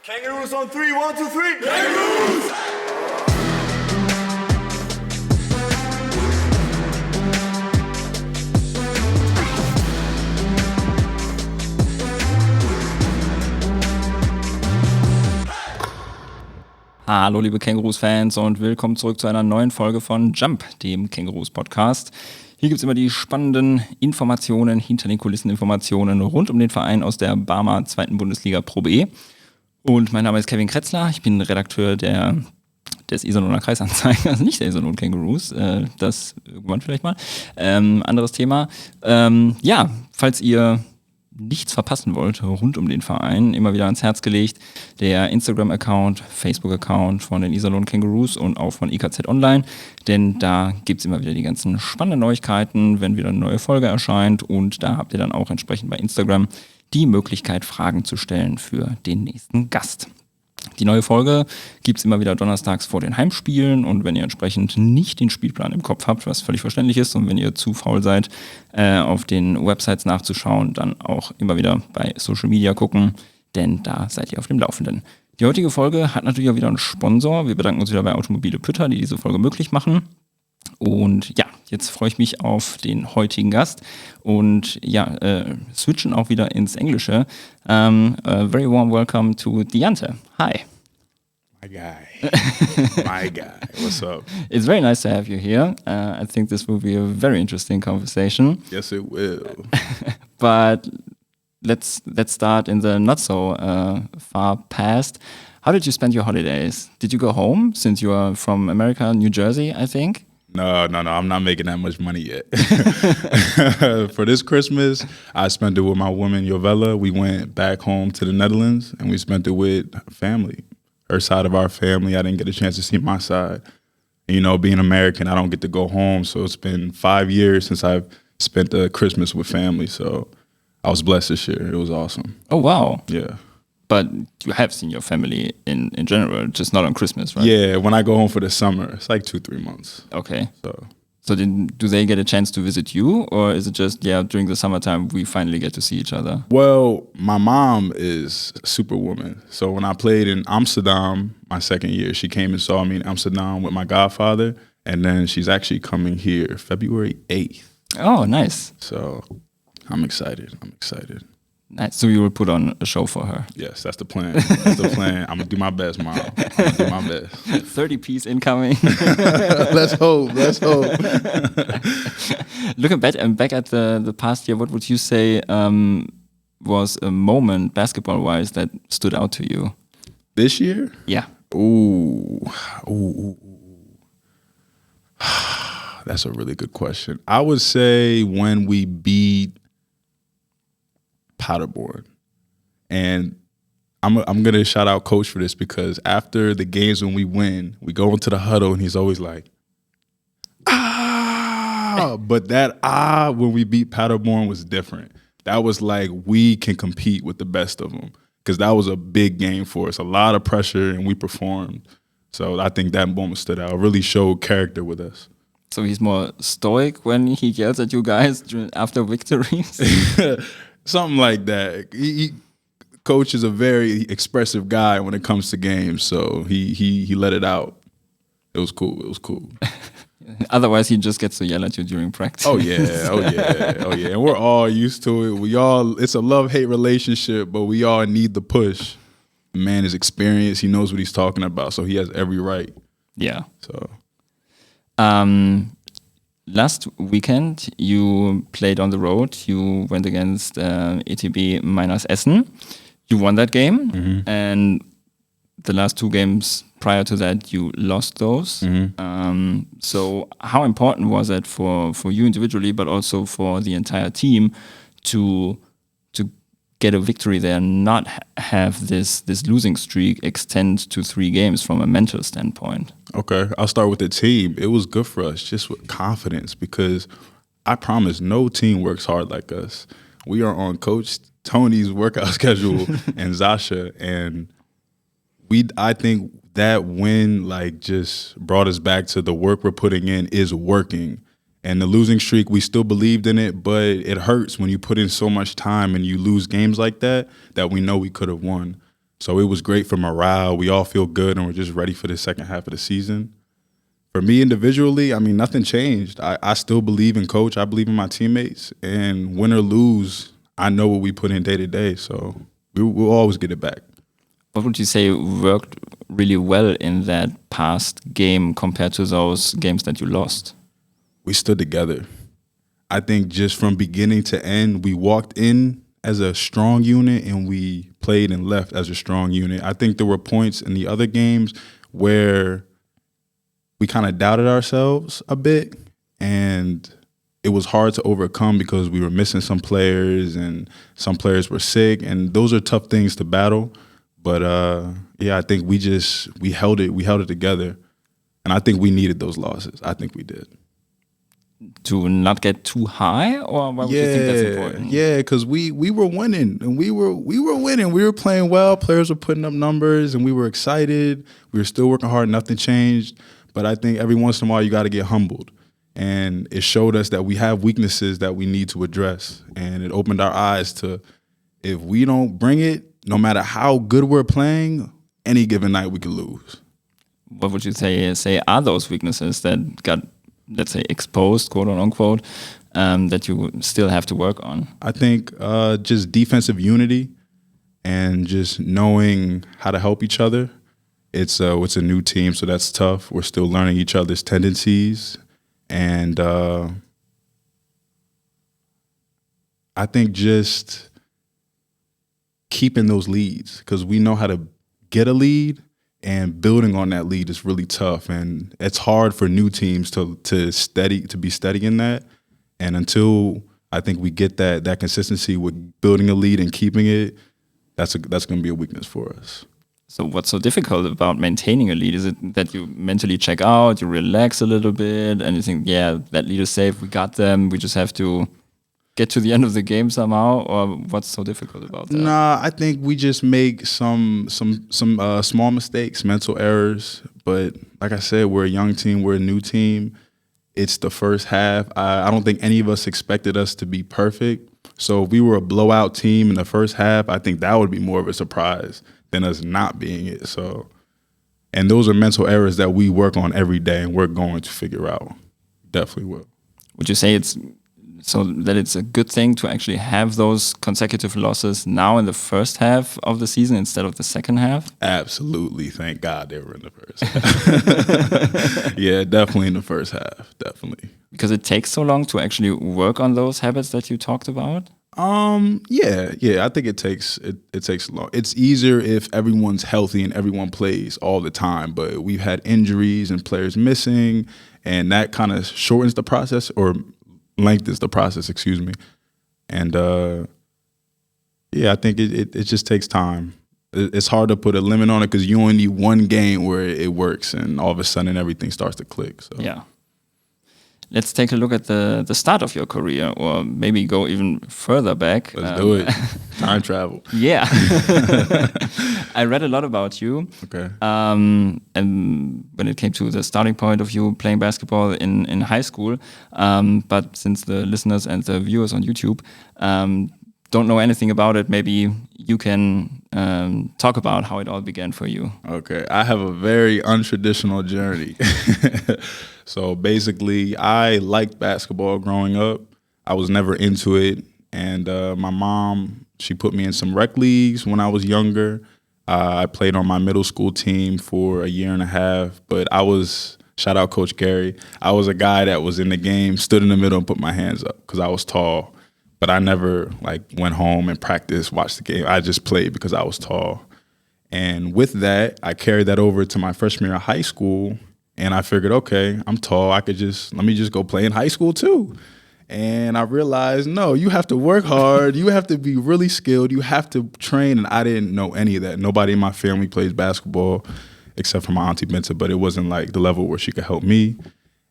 Kangaroos on 3, 1, 2, 3. Kangaroos! Hallo liebe Kangaroos-Fans und willkommen zurück zu einer neuen Folge von Jump, dem Kangaroos-Podcast. Hier gibt es immer die spannenden Informationen, hinter den Kulissen Informationen rund um den Verein aus der Barmer zweiten Bundesliga Pro B. Und mein Name ist Kevin Kretzler, ich bin Redakteur des Iserlohner Kreisanzeiger, also nicht der Iserlohn Kangaroos, das irgendwann vielleicht mal. Anderes Thema. Falls ihr nichts verpassen wollt rund um den Verein, immer wieder ans Herz gelegt, der Instagram-Account, Facebook-Account von den Iserlohn Kangaroos und auch von IKZ Online, denn da gibt es immer wieder die ganzen spannenden Neuigkeiten, wenn wieder eine neue Folge erscheint, und da habt ihr dann auch entsprechend bei Instagram die Möglichkeit, Fragen zu stellen für den nächsten Gast. Die neue Folge gibt es immer wieder donnerstags vor den Heimspielen, und wenn ihr entsprechend nicht den Spielplan im Kopf habt, was völlig verständlich ist, und wenn ihr zu faul seid, auf den Websites nachzuschauen, dann auch immer wieder bei Social Media gucken, denn da seid ihr auf dem Laufenden. Die heutige Folge hat natürlich auch wieder einen Sponsor. Wir bedanken uns wieder bei Automobile Pütter, die diese Folge möglich machen. Und ja, jetzt freue ich mich auf den heutigen Gast und switchen auch wieder ins Englische. A very warm welcome to Diante. Hi. My guy. My guy. What's up? It's very nice to have you here. I think this will be a very interesting conversation. Yes, it will. But let's start in the not so far past. How did you spend your holidays? Did you go home since you are from America, New Jersey, I think? No. I'm not making that much money yet. For this Christmas, I spent it with my woman, Jovella. We went back home to the Netherlands, and we spent it with family. Her side of our family, I didn't get a chance to see my side. And, you know, being American, I don't get to go home. So it's been 5 years since I've spent a Christmas with family. So I was blessed this year. It was awesome. Oh, wow. Yeah. But you have seen your family in general, just not on Christmas, right? Yeah, when I go home for the summer, it's like 2-3 months. Okay. So do they get a chance to visit you, or is it just, during the summertime we finally get to see each other? Well, my mom is a superwoman. So when I played in Amsterdam my second year, she came and saw me in Amsterdam with my godfather, and then she's actually coming here February 8th. Oh, nice. So I'm excited. Nice. So you will put on a show for her. Yes, that's the plan. I'm going to do my best, Mom. I'm going to do my best. 30-piece incoming. Let's hope. Looking back at the past year, what would you say was a moment, basketball-wise, that stood out to you? This year? Yeah. Ooh. That's a really good question. I would say when we beat Paderborn. And I'm going to shout out Coach for this, because after the games when we win, we go into the huddle and he's always like, but that when we beat Paderborn was different. That was like, we can compete with the best of them, because that was a big game for us, a lot of pressure, and we performed. So I think that moment stood out. It really showed character with us. So he's more stoic when he yells at you guys after victories? Something like that. Coach is a very expressive guy when it comes to games, so he let it out. It was cool. Otherwise, he just gets to yell at you during practice. Oh yeah. And we're all used to it. It's a love-hate relationship, but we all need the push. The man is experienced. He knows what he's talking about, so he has every right. Yeah. So. Last weekend, you played on the road. You went against ETB minus Essen. You won that game, and the last 2 games prior to that, you lost those. So how important was it for you individually, but also for the entire team, to get a victory there, not have this losing streak extend to 3 games from a mental standpoint? Okay, I'll start with the team. It was good for us, just with confidence, because I promise no team works hard like us. We are on Coach Tony's workout schedule and Zasha, and I think that win just brought us back to the work we're putting in is working. And the losing streak, we still believed in it, but it hurts when you put in so much time and you lose games like that we know we could have won. So it was great for morale. We all feel good, and we're just ready for the second half of the season. For me individually, I mean, nothing changed. I still believe in coach. I believe in my teammates. And win or lose, I know what we put in day to day. So we'll always get it back. What would you say worked really well in that past game compared to those games that you lost? We stood together. I think just from beginning to end, we walked in as a strong unit and we played and left as a strong unit. I think there were points in the other games where we kind of doubted ourselves a bit, and it was hard to overcome because we were missing some players and some players were sick, and those are tough things to battle. But I think we held it together, and I think we needed those losses. I think we did. To not get too high, or why would you think that's important? Yeah, because we were winning, and we were winning. We were playing well. Players were putting up numbers, and we were excited. We were still working hard. Nothing changed. But I think every once in a while you got to get humbled, and it showed us that we have weaknesses that we need to address, and it opened our eyes to if we don't bring it, no matter how good we're playing, any given night we could lose. What would you say are those weaknesses that got, let's say, exposed, quote unquote, that you still have to work on? I think just defensive unity and just knowing how to help each other. It's a new team, so that's tough. We're still learning each other's tendencies. And I think just keeping those leads, because we know how to get a lead, and building on that lead is really tough. And it's hard for new teams to be steady in that. And until I think we get that consistency with building a lead and keeping it, that's going to be a weakness for us. So what's so difficult about maintaining a lead? Is it that you mentally check out, you relax a little bit, and you think, yeah, that lead is safe, we got them, we just have to get to the end of the game somehow? Or what's so difficult about that? Nah, I think we just make some small mistakes, mental errors. But like I said, we're a young team, we're a new team. It's the first half. I don't think any of us expected us to be perfect. So if we were a blowout team in the first half, I think that would be more of a surprise than us not being it. So, and those are mental errors that we work on every day, and we're going to figure out. Definitely will. Would you say it's a good thing to actually have those consecutive losses now in the first half of the season instead of the second half? Absolutely. Thank God they were in the first half. Yeah, definitely in the first half. Definitely. Because it takes so long to actually work on those habits that you talked about? Yeah. I think it takes long. It's easier if everyone's healthy and everyone plays all the time. But we've had injuries and players missing, and that kind of shortens the process or lengthens the process. Excuse me. And I think it just takes time. It's hard to put a limit on it because you only need one game where it works, and all of a sudden everything starts to click. So. Yeah. Let's take a look at the start of your career, or maybe go even further back. Let's do it. Time travel. Yeah. I read a lot about you. Okay. And when it came to the starting point of you playing basketball in high school, but since the listeners and the viewers on YouTube don't know anything about it, maybe you can talk about how it all began for you. Okay. I have a very untraditional journey. So basically, I liked basketball growing up. I was never into it. And my mom, she put me in some rec leagues when I was younger. I played on my middle school team for a year and a half. But shout out Coach Gary, I was a guy that was in the game, stood in the middle and put my hands up because I was tall. But I never went home and practiced, watched the game. I just played because I was tall. And with that, I carried that over to my freshman year of high school. And I figured, okay, I'm tall. Let me just go play in high school too. And I realized, no, you have to work hard. You have to be really skilled. You have to train. And I didn't know any of that. Nobody in my family plays basketball except for my auntie Binta, but it wasn't like the level where she could help me.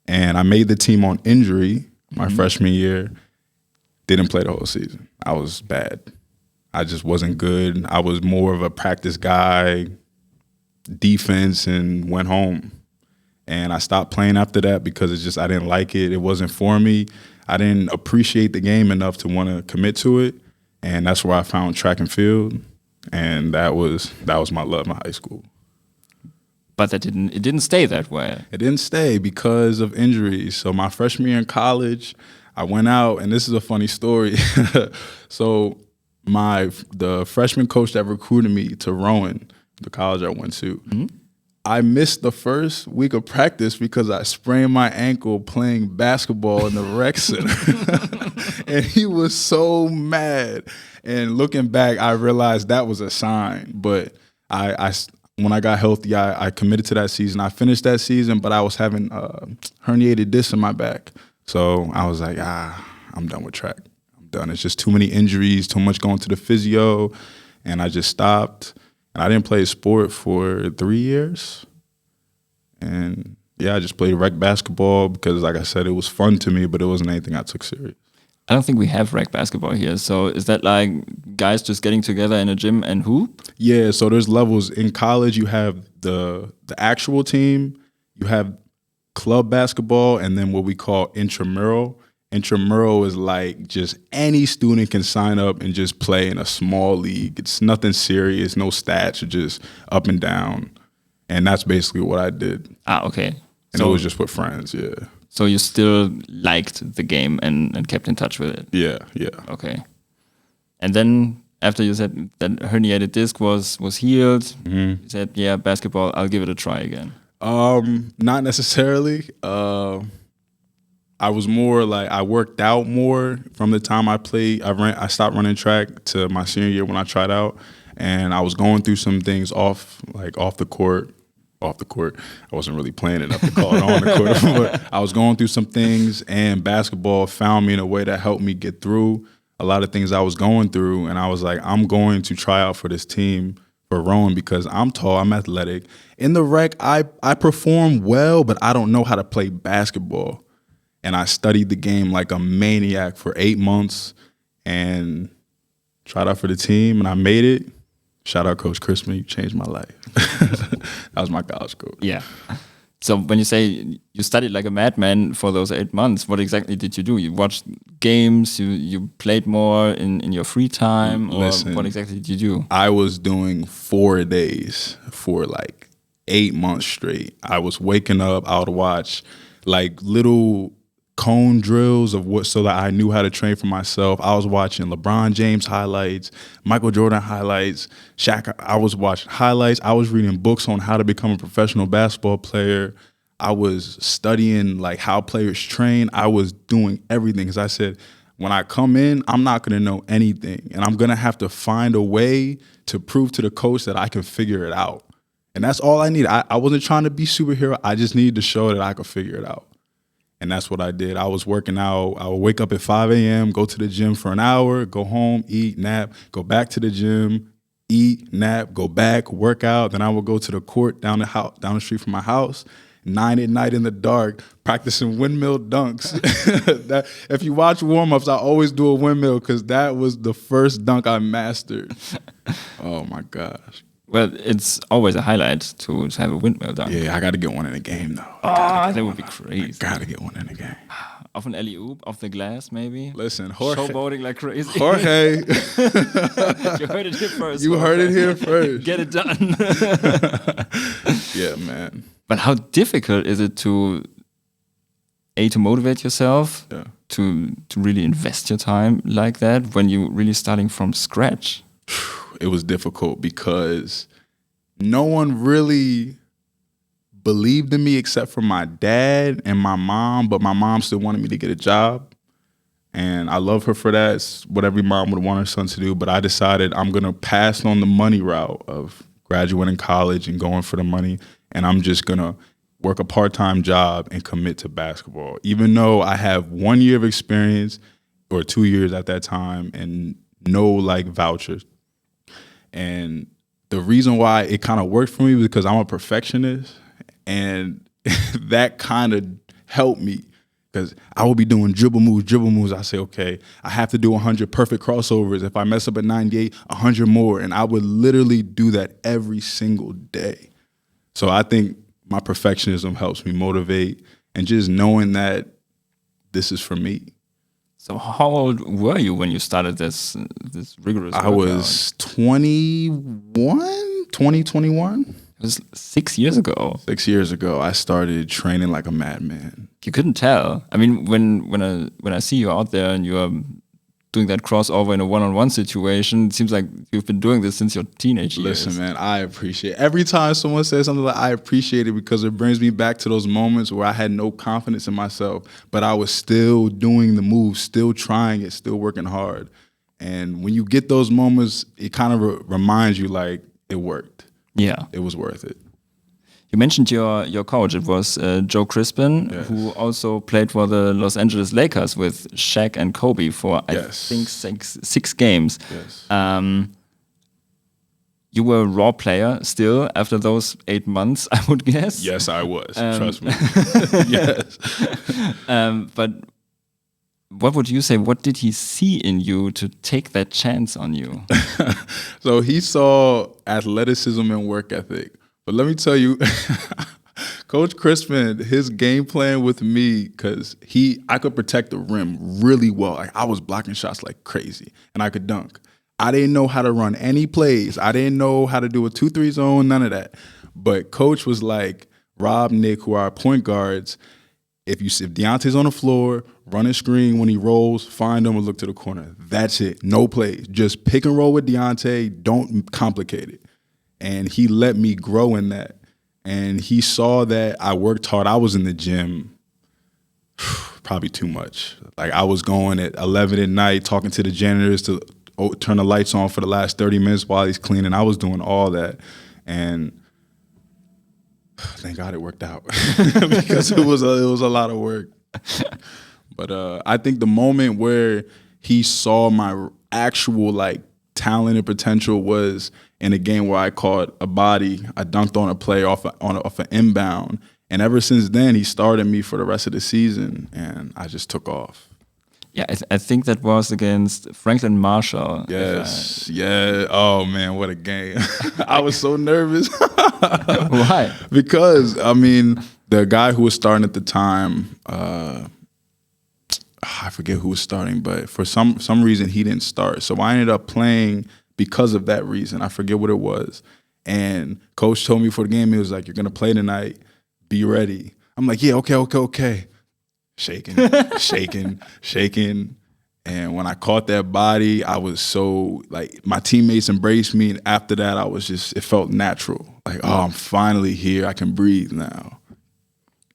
And I made the team on injury my freshman year. Didn't play the whole season. I was bad. I just wasn't good. I was more of a practice guy, defense, and went home. And I stopped playing after that because I didn't like it. It wasn't for me. I didn't appreciate the game enough to want to commit to it. And that's where I found track and field. And that was my love in high school. But it didn't stay that way. It didn't stay because of injuries. So my freshman year in college, I went out, and this is a funny story. So the freshman coach that recruited me to Rowan, the college I went to, I missed the first week of practice because I sprained my ankle playing basketball in the rec center. And he was so mad. And looking back, I realized that was a sign. But when I got healthy, I committed to that season. I finished that season, but I was having herniated disc in my back. So I was like, I'm done with track. I'm done. It's just too many injuries, too much going to the physio. And I just stopped. I didn't play sport for 3 years. And yeah, I just played rec basketball because, like I said, it was fun to me, but it wasn't anything I took serious. I don't think we have rec basketball here. So is that like guys just getting together in a gym and hoop? Yeah, so there's levels. In college, you have the actual team, you have club basketball, and then what we call intramural. Intramural is like just any student can sign up and just play in a small league. It's nothing serious, no stats, just up and down. And that's basically what I did. Okay. And it was just with friends, yeah. So you still liked the game and kept in touch with it? Yeah. Okay. And then after you said that herniated disc was healed, you said, yeah, basketball, I'll give it a try again. Not necessarily. I was more like, I worked out more from the time I played. I stopped running track to my senior year when I tried out, and I was going through some things off the court. I wasn't really playing enough to call it on the court, but I was going through some things, and basketball found me in a way that helped me get through a lot of things I was going through. And I was like, I'm going to try out for this team for Rowan because I'm tall, I'm athletic. In the rec, I perform well, but I don't know how to play basketball. And I studied the game like a maniac for 8 months and tried out for the team, and I made it. Shout out Coach Chrisman, you changed my life. That was my college coach. Yeah. So when you say you studied like a madman for those 8 months, what exactly did you do? You watched games, you played more in your free time, or what exactly did you do? I was doing 4 days for like 8 months straight. I was waking up, I would watch like little cone drills so that I knew how to train for myself. I was watching LeBron James highlights, Michael Jordan highlights, Shaq. I was watching highlights. I was reading books on how to become a professional basketball player. I was studying like how players train. I was doing everything because I said, when I come in, I'm not going to know anything, and I'm going to have to find a way to prove to the coach that I can figure it out. And that's all I need. I wasn't trying to be superhero. I just needed to show that I could figure it out. And that's what I did. I was working out. I would wake up at 5 a.m., go to the gym for an hour, go home, eat, nap, go back to the gym, eat, nap, go back, work out. Then I would go to the court down the street from my house, 9 at night in the dark, practicing windmill dunks. If you watch warm-ups, I always do a windmill because that was the first dunk I mastered. Oh, my gosh. Well, it's always a highlight to have a windmill dunk. Yeah, I got to get one in the game, though. That would be crazy. I got to get one in the game. Off an alley-oop, off the glass, maybe? Listen, Jorge. Showboating like crazy. Jorge. You heard it here first. You heard it here first. Get it done. Yeah, man. But how difficult is it to motivate yourself, to really invest your time like that when you're really starting from scratch? It was difficult because no one really believed in me except for my dad and my mom, but my mom still wanted me to get a job. And I love her for that. It's what every mom would want her son to do. But I decided I'm going to pass on the money route of graduating college and going for the money. And I'm just going to work a part-time job and commit to basketball. Even though I have 1 year of experience or 2 years at that time and no like vouchers. And the reason why it kind of worked for me was because I'm a perfectionist, and that kind of helped me because I would be doing dribble moves. I say, okay, I have to do 100 perfect crossovers. If I mess up at 98, 100 more. And I would literally do that every single day. So I think my perfectionism helps me motivate, and just knowing that this is for me. So how old were you when you started this rigorous I workout? was 21. It was 6 years ago. 6 years ago, I started training like a madman. You couldn't tell. I mean, when I see you out there and you are doing that crossover in a one-on-one situation, it seems like you've been doing this since your teenage years. Listen, man, I appreciate it. Every time someone says something like I appreciate it because it brings me back to those moments where I had no confidence in myself, but I was still doing the moves, still trying it, still working hard. And when you get those moments, it kind of reminds you like it worked. Yeah. It was worth it. You mentioned your coach. It was Joe Crispin, Yes. who also played for the Los Angeles Lakers with Shaq and Kobe for, I Yes. think, six games. Yes. You were a raw player still after those 8 months, I would guess. Yes, I was. Trust me. Yes. But what would you say? What did he see in you to take that chance on you? So he saw athleticism and work ethic. But let me tell you, Coach Crispin, his game plan with me, because I could protect the rim really well. Like I was blocking shots like crazy, and I could dunk. I didn't know how to run any plays. I didn't know how to do a 2-3 zone, none of that. But Coach was like, Rob, Nick, who are our point guards, if Diante's on the floor, run a screen when he rolls, find him and look to the corner. That's it. No plays. Just pick and roll with Diante. Don't complicate it. And he let me grow in that. And he saw that I worked hard. I was in the gym probably too much. Like I was going at 11 at night, talking to the janitors to turn the lights on for the last 30 minutes while he's cleaning. I was doing all that. And thank God it worked out because it was a lot of work. But I think the moment where he saw my actual like talent and potential was in a game where I caught a body. I dunked on a play off an inbound, and ever since then he started me for the rest of the season, and I just took off. Yeah, I think that was against Franklin Marshall. Yes, yeah. Oh man, what a game! I was so nervous. Why? Because I mean, the guy who was starting at the time, I forget who was starting, but for some reason he didn't start. So I ended up playing because of that reason. I forget what it was. And Coach told me for the game, he was like, "You're gonna play tonight. Be ready." I'm like, "Yeah, okay." Shaking. And when I caught that body, I was so, like, my teammates embraced me. And after that, it felt natural. Like, oh, I'm finally here. I can breathe now.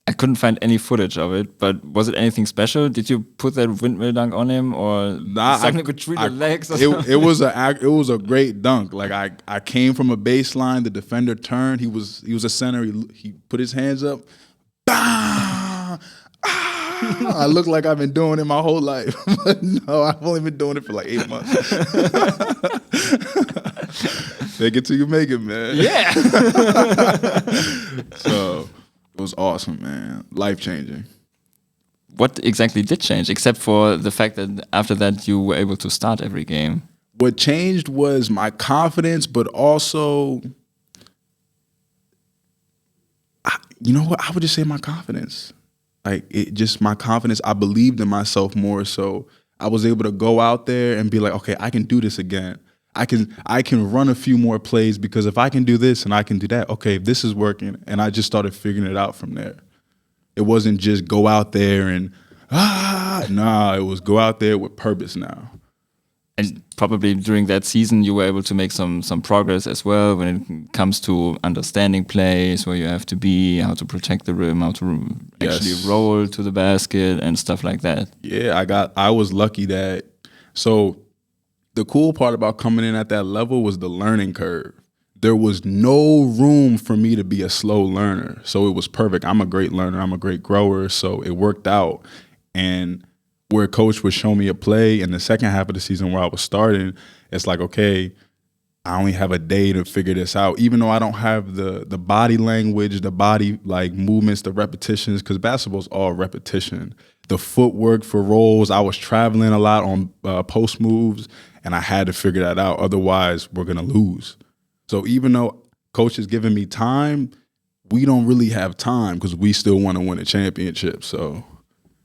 I couldn't find any footage of it, but was it anything special? Did you put that windmill dunk on him, or something between the legs? Or it was a great dunk. Like I came from a baseline, the defender turned. He was a center. He put his hands up. Bah! I look like I've been doing it my whole life, but no, I've only been doing it for like 8 months. Take it till you make it, man. Yeah. So it was awesome, man. Life-changing. What exactly did change, except for the fact that after that you were able to start every game? What changed was my confidence, but also, you know what? I would just say my confidence. Like, my confidence. I believed in myself more, so I was able to go out there and be like, okay, I can do this again. I can run a few more plays because if I can do this and I can do that, okay, this is working. And I just started figuring it out from there. It wasn't just go out there and, it was go out there with purpose now. And probably during that season, you were able to make some progress as well when it comes to understanding plays, where you have to be, how to protect the rim, how to actually roll to the basket and stuff like that. Yeah, I was lucky that, so the cool part about coming in at that level was the learning curve. There was no room for me to be a slow learner. So it was perfect. I'm a great learner. I'm a great grower. So it worked out. And where Coach would show me a play in the second half of the season where I was starting, it's like, okay, I only have a day to figure this out. Even though I don't have the body language, the body like movements, the repetitions, because basketball's all repetition. The footwork for rolls, I was traveling a lot on post moves, and I had to figure that out. Otherwise, we're going to lose. So even though Coach is giving me time, we don't really have time because we still want to win a championship. So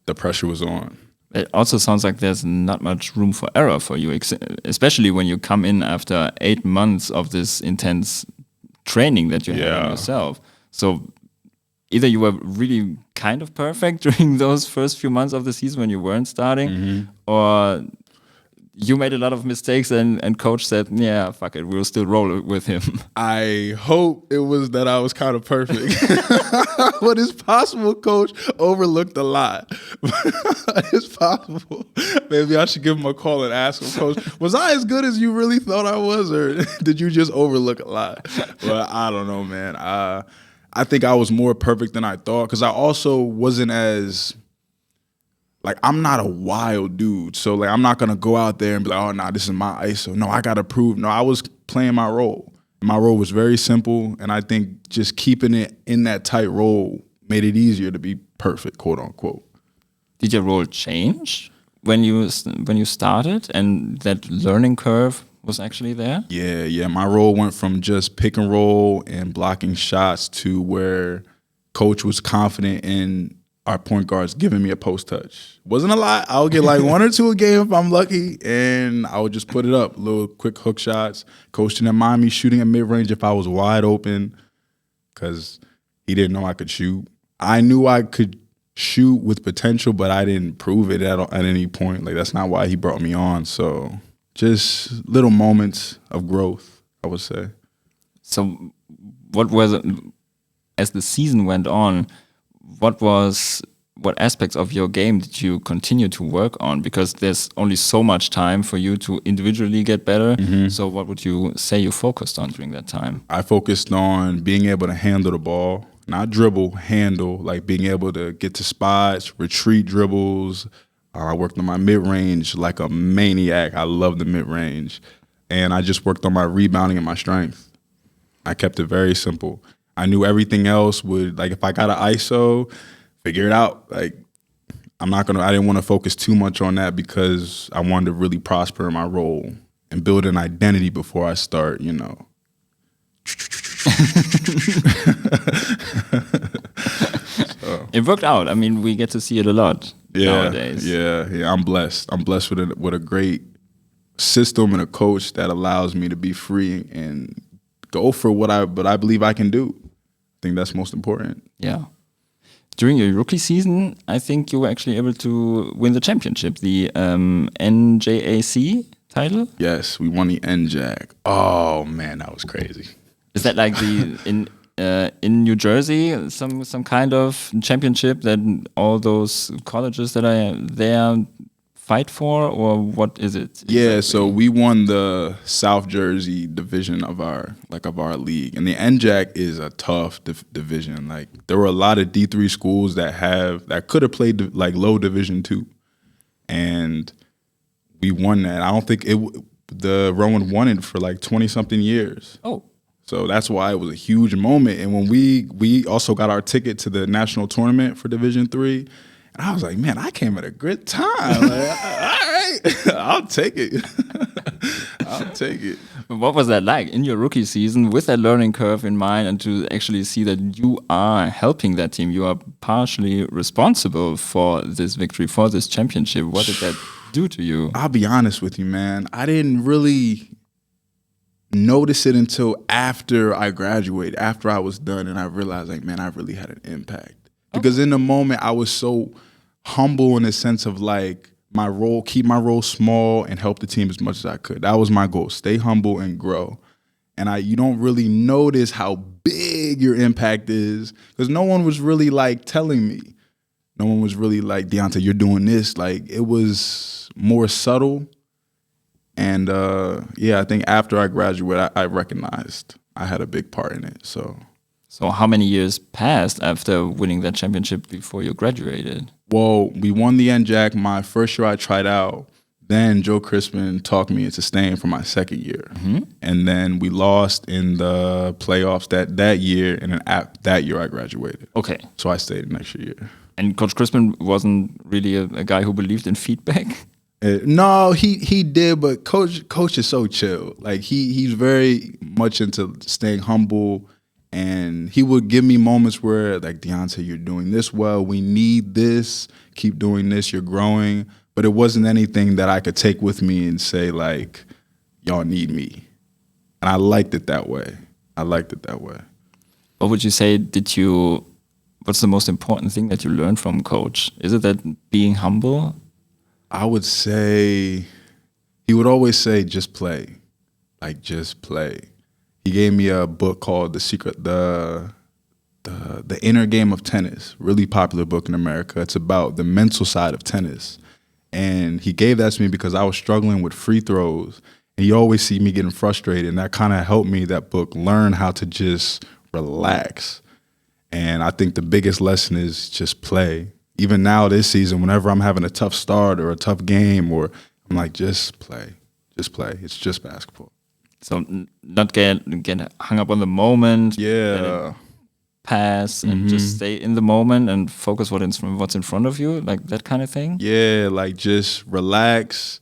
the pressure was on. It also sounds like there's not much room for error for you, especially when you come in after 8 months of this intense training that you have on yourself. So either you were really kind of perfect during those first few months of the season when you weren't starting, or you made a lot of mistakes and coach said, yeah, fuck it, we'll still roll with him. I hope it was that I was kind of perfect. But it's possible coach overlooked a lot. It's possible. Maybe I should give him a call and ask him, Coach, was I as good as you really thought I was, or did you just overlook a lot? Well, I don't know, man. I think I was more perfect than I thought, because I also wasn't as... Like, I'm not a wild dude, so like I'm not gonna go out there and be like, oh, nah, this is my ISO. No, I gotta prove. No, I was playing my role. My role was very simple, and I think just keeping it in that tight role made it easier to be perfect, quote unquote. Did your role change when you started, and that learning curve was actually there? Yeah. My role went from just pick and roll and blocking shots to where coach was confident in our point guards giving me a post touch. Wasn't a lot. I would get like 1 or 2 a game if I'm lucky, and I would just put it up. Little quick hook shots. Coach didn't mind me shooting at mid-range if I was wide open, because he didn't know I could shoot. I knew I could shoot with potential, but I didn't prove it at any point. Like, that's not why he brought me on. So just little moments of growth, I would say. So what was it, as the season went on, what aspects of your game did you continue to work on? Because there's only so much time for you to individually get better. So what would you say you focused on during that time? I focused on being able to handle the ball, not dribble, handle, like being able to get to spots, retreat dribbles. I worked on my mid-range like a maniac. I love the mid-range. And I just worked on my rebounding and my strength. I kept it very simple. I knew everything else would, like, if I got an ISO, figure it out. Like, I didn't want to focus too much on that, because I wanted to really prosper in my role and build an identity before I start, you know. It worked out. I mean, we get to see it a lot nowadays. Yeah. I'm blessed. I'm blessed with a great system and a coach that allows me to be free and go for what I believe I can do. I think that's most important. Yeah. During your rookie season, I think you were actually able to win the championship, the NJAC title. Yes, we won the NJAC. Oh man, that was crazy. Is that like in New Jersey, some kind of championship that all those colleges that are there fight for, or what is it exactly? Yeah, so we won the South Jersey division of our league, and the NJAC is a tough division. Like, there were a lot of D3 schools that could have played like low Division 2, and we won that. I don't think the Rowan won it for like 20-something years. Oh. So that's why it was a huge moment. And when we also got our ticket to the national tournament for Division 3, and I was like, man, I came at a good time. Like, all right, I'll take it. I'll take it. What was that like in your rookie season, with that learning curve in mind, and to actually see that you are helping that team? You are partially responsible for this victory, for this championship. What did that do to you? I'll be honest with you, man. I didn't really notice it until after I graduated, after I was done, and I realized, like, man, I really had an impact. Because in the moment, I was so humble in the sense of, like, keep my role small and help the team as much as I could. That was my goal. Stay humble and grow. And you don't really notice how big your impact is, because no one was really like telling me. No one was really like, Diante, you're doing this. Like, it was more subtle. And I think after I graduated, I recognized I had a big part in it. So how many years passed after winning that championship before you graduated? Well, we won the NJAC my first year I tried out. Then Joe Crispin talked me into staying for my second year. Mm-hmm. And then we lost in the playoffs that year, and then that year I graduated. Okay. So I stayed the next year. And Coach Crispin wasn't really a guy who believed in feedback? No, he did, but Coach is so chill. Like, he's very much into staying humble and And he would give me moments where, like, Diante, you're doing this well. We need this. Keep doing this. You're growing. But it wasn't anything that I could take with me and say, like, y'all need me. And I liked it that way. What would you say what's the most important thing that you learned from coach? Is it that being humble? I would say he would always say, just play. Like, just play. He gave me a book called The Inner Game of Tennis, really popular book in America. It's about the mental side of tennis. And he gave that to me because I was struggling with free throws. And he always see me getting frustrated. And that kind of helped me, that book, learn how to just relax. And I think the biggest lesson is just play. Even now this season, whenever I'm having a tough start or a tough game, or I'm like, just play. Just play. It's just basketball. So not get hung up on the moment. Yeah. Pass and just stay in the moment and focus what's in front of you, like that kind of thing. Yeah, like just relax,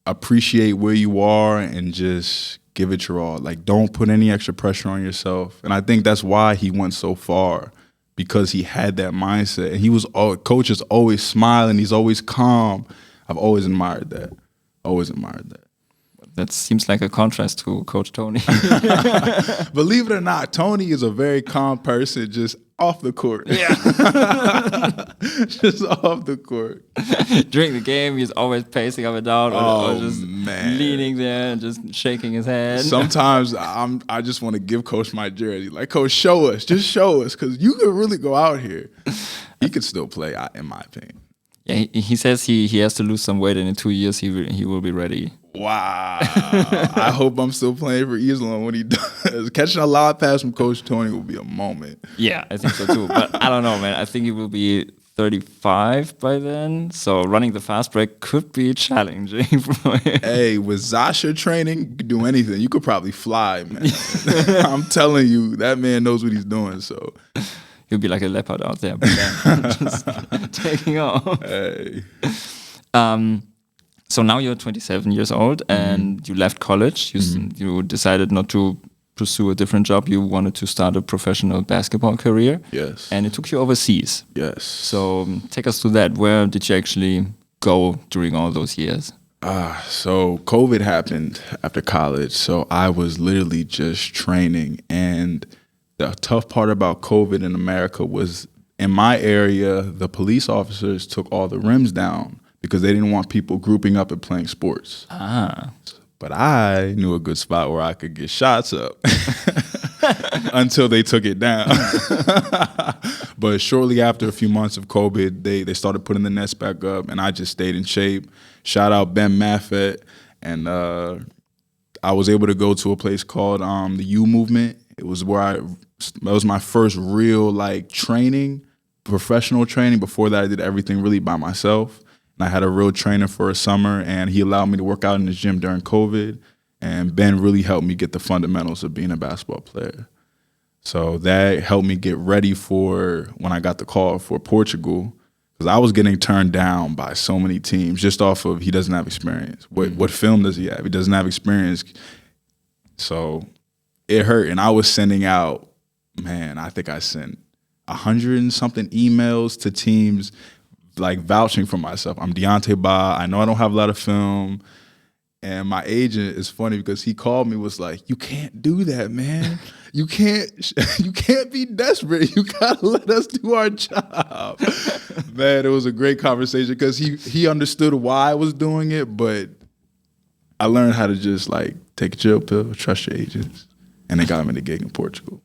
appreciate where you are, and just give it your all. Like, don't put any extra pressure on yourself. And I think that's why he went so far, because he had that mindset. And coach is always smiling. He's always calm. I've always admired that. That seems like a contrast to Coach Tony. Believe it or not, Tony is a very calm person, just off the court. Yeah. Just off the court. During the game, he's always pacing up and down or just leaning there and just shaking his head. Sometimes I just want to give Coach my jersey. Like, Coach, show us, because you could really go out here. He could still play, in my opinion. Yeah, he says he has to lose some weight, and in 2 years he will be ready. Wow. I hope I'm still playing for Iserlohn when he does. Catching a lob pass from Coach Tony will be a moment. Yeah, I think so too. But I don't know, man. I think he will be 35 by then. So running the fast break could be challenging for him. Hey, with Zasha training, you could do anything. You could probably fly, man. I'm telling you, that man knows what he's doing. So he'll be like a leopard out there, but just taking off. Hey. So now you're 27 years old and you left college. You decided not to pursue a different job. You wanted to start a professional basketball career. Yes. And it took you overseas. Yes. So take us through that. Where did you actually go during all those years? So COVID happened after college. So I was literally just training. And the tough part about COVID in America was, in my area, the police officers took all the rims down because they didn't want people grouping up and playing sports. But I knew a good spot where I could get shots up until they took it down. But shortly after a few months of COVID, they started putting the nets back up, and I just stayed in shape. Shout out Ben Maffett. And I was able to go to a place called the U Movement. It was where that was my first real training, professional training. Before that, I did everything really by myself. And I had a real trainer for a summer, and he allowed me to work out in the gym during COVID. And Ben really helped me get the fundamentals of being a basketball player. So that helped me get ready for when I got the call for Portugal, because I was getting turned down by so many teams just off of he doesn't have experience. What film does he have? He doesn't have experience. So it hurt. And I was sending out, I think I sent 100 and something emails to teams vouching for myself. I'm Diante Bah. I know I don't have a lot of film. And my agent is funny because he called me, was like, you can't do that, man. You can't be desperate. You gotta let us do our job. Man, it was a great conversation because he understood why I was doing it, but I learned how to just take a chill pill, trust your agents, and they got him in the gig in Portugal.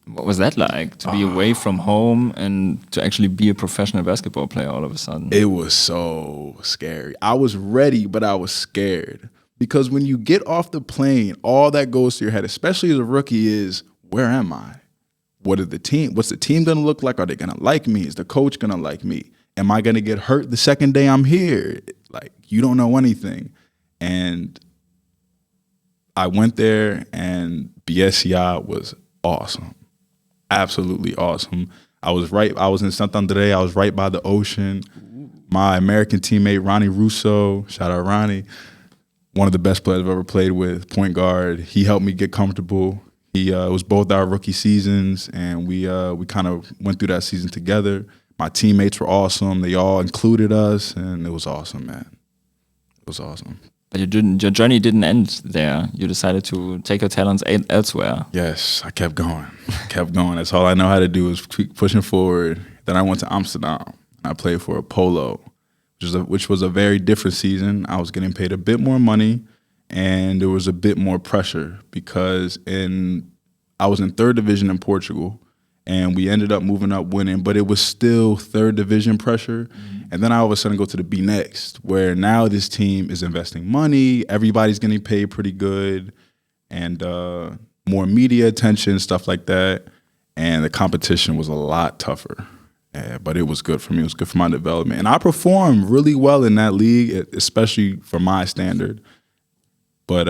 What was that like, to be away from home and to actually be a professional basketball player all of a sudden? It was so scary. I was ready, but I was scared. Because when you get off the plane, all that goes to your head, especially as a rookie, is, where am I? What's the team going to look like? Are they going to like me? Is the coach going to like me? Am I going to get hurt the second day I'm here? You don't know anything. And I went there, and BSCI was awesome. Absolutely awesome. I was in Santander. I was right by the ocean. My American teammate, Ronnie Russo, shout out Ronnie, one of the best players I've ever played with, point guard. He helped me get comfortable. It was both our rookie seasons, and we kind of went through that season together. My teammates were awesome. They all included us, and it was awesome, man. It was awesome. But your journey didn't end there. You decided to take your talents elsewhere. Yes, I kept going. That's all I know how to do is keep pushing forward. Then I went to Amsterdam. I played for Apollo, which was a very different season. I was getting paid a bit more money, and there was a bit more pressure because I was in third division in Portugal, and we ended up moving up winning, but it was still third division pressure. Mm-hmm. And then I all of a sudden go to the B Next, where now this team is investing money, everybody's getting paid pretty good, and more media attention, stuff like that. And the competition was a lot tougher. But it was good for me. It was good for my development. And I performed really well in that league, especially for my standard. But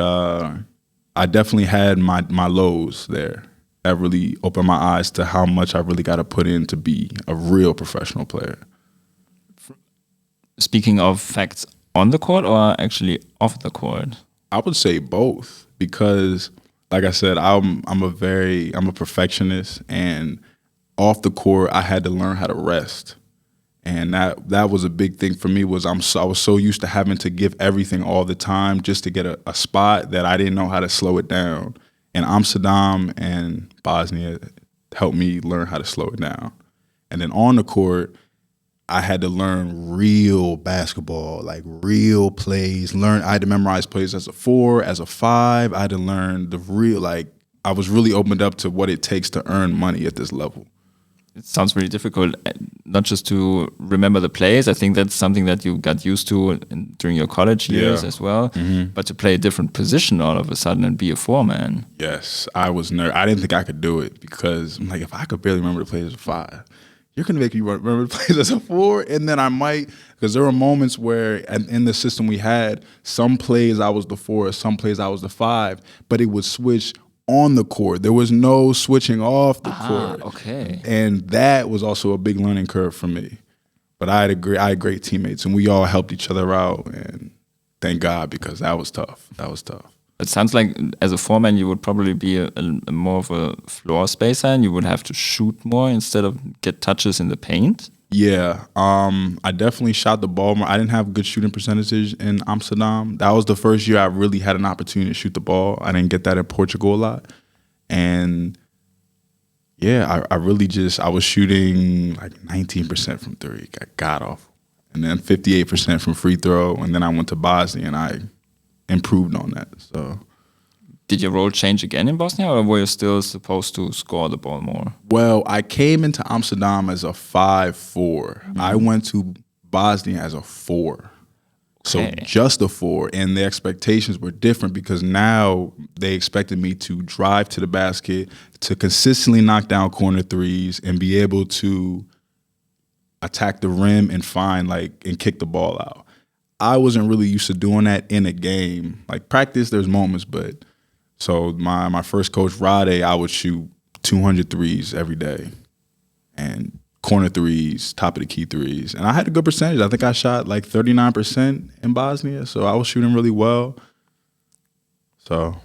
I definitely had my lows there. That really opened my eyes to how much I really got to put in to be a real professional player. Speaking of facts on the court or actually off the court? I would say both because, like I said, I'm a perfectionist, and off the court I had to learn how to rest. And that was a big thing for me. I was so used to having to give everything all the time just to get a spot that I didn't know how to slow it down. And Amsterdam and Bosnia helped me learn how to slow it down. And then on the court, I had to learn real basketball, like real plays. I had to memorize plays as a 4, as a 5. I had to learn I was really opened up to what it takes to earn money at this level. It sounds really difficult, not just to remember the plays. I think that's something that you got used to during your college years as well. Mm-hmm. But to play a different position all of a sudden and be a 4-man. Yes, I was nervous. I didn't think I could do it because I'm like, if I could barely remember the plays as a 5, you're going to make me remember the plays as a 4? And then I might, because there were moments where in the system we had, some plays I was the 4, some plays I was the 5, but it would switch on the court. There was no switching off the court. Okay. And that was also a big learning curve for me. But I had great teammates, and we all helped each other out, and thank God, because that was tough. It sounds like as a 4-man, you would probably be a more of a floor spacer, and you would have to shoot more instead of get touches in the paint. Yeah, I definitely shot the ball more. I didn't have good shooting percentages in Amsterdam. That was the first year I really had an opportunity to shoot the ball. I didn't get that in Portugal a lot. And yeah, I was shooting like 19% from 3, got god awful. And then 58% from free throw. And then I went to Bosnia and I improved on that. So, did your role change again in Bosnia, or were you still supposed to score the ball more? Well, I came into Amsterdam as a 5'4". Mm-hmm. I went to Bosnia as a 4. So just a 4. And the expectations were different because now they expected me to drive to the basket, to consistently knock down corner threes, and be able to attack the rim and and kick the ball out. I wasn't really used to doing that in a game. Like practice, there's moments, but so my first coach, Rade, I would shoot 200 threes every day and corner threes, top of the key threes. And I had a good percentage. I think I shot like 39% in Bosnia, so I was shooting really well. But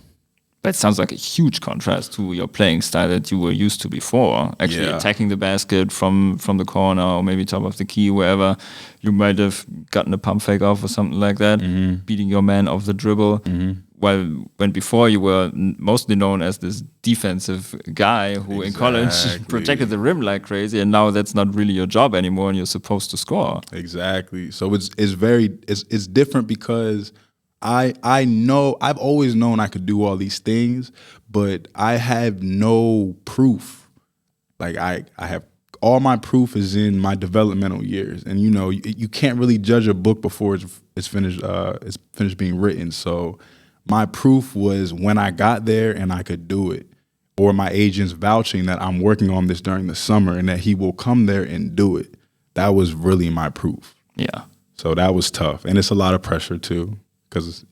it sounds like a huge contrast to your playing style that you were used to before. Actually attacking the basket from the corner or maybe top of the key, wherever you might have gotten a pump fake off or something like that, beating your man off the dribble. Mm-hmm. Well, when before you were mostly known as this defensive guy who in college protected the rim like crazy, and now that's not really your job anymore, and you're supposed to score. Exactly. So it's different because I've always known I could do all these things, but I have no proof. Like I have all my proof is in my developmental years, and you can't really judge a book before it's finished being written. So my proof was when I got there and I could do it, or my agents vouching that I'm working on this during the summer and that he will come there and do it. That was really my proof. Yeah. So that was tough, and it's a lot of pressure too. Because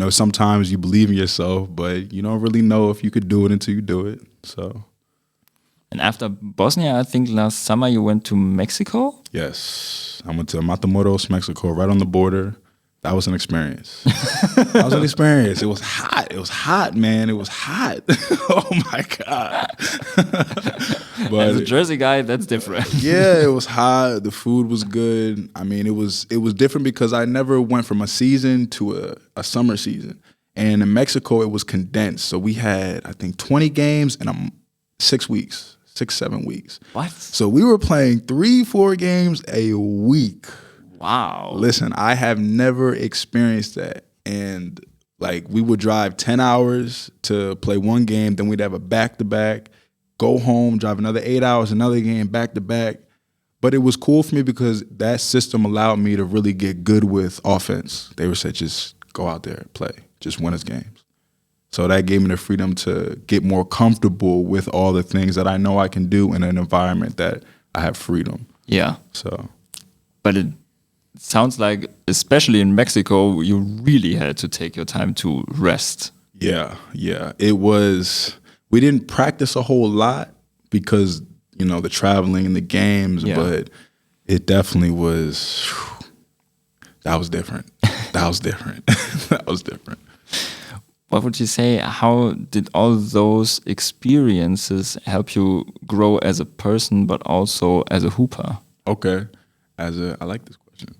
sometimes you believe in yourself, but you don't really know if you could do it until you do it. So, and after Bosnia, I think last summer you went to Mexico? Yes, I went to Matamoros, Mexico, right on the border. That was an experience. That was an experience. It was hot. It was hot, man. It was hot. Oh my God. But as a Jersey guy, that's different. yeah, it was hot. The food was good. I mean, it was different because I never went from a season to a summer season. And in Mexico, it was condensed. So we had, I think, 20 games in 6 weeks, 7 weeks. What? So we were playing 3-4 games a week. Wow. Listen, I have never experienced that. And like we would drive 10 hours to play one game, then we'd have a back-to-back, go home, drive another 8 hours, another game, back-to-back. But it was cool for me because that system allowed me to really get good with offense. They would say, just go out there and play, just win us games. So that gave me the freedom to get more comfortable with all the things that I know I can do in an environment that I have freedom. Yeah. So, but it sounds like, especially in Mexico, you really had to take your time to rest. yeah. It was, we didn't practice a whole lot because, you know, the traveling and the games, but it definitely was, that was different. That was different. That was different. What would you say? How did all those experiences help you grow as a person, but also as a hooper? Okay. I like this question.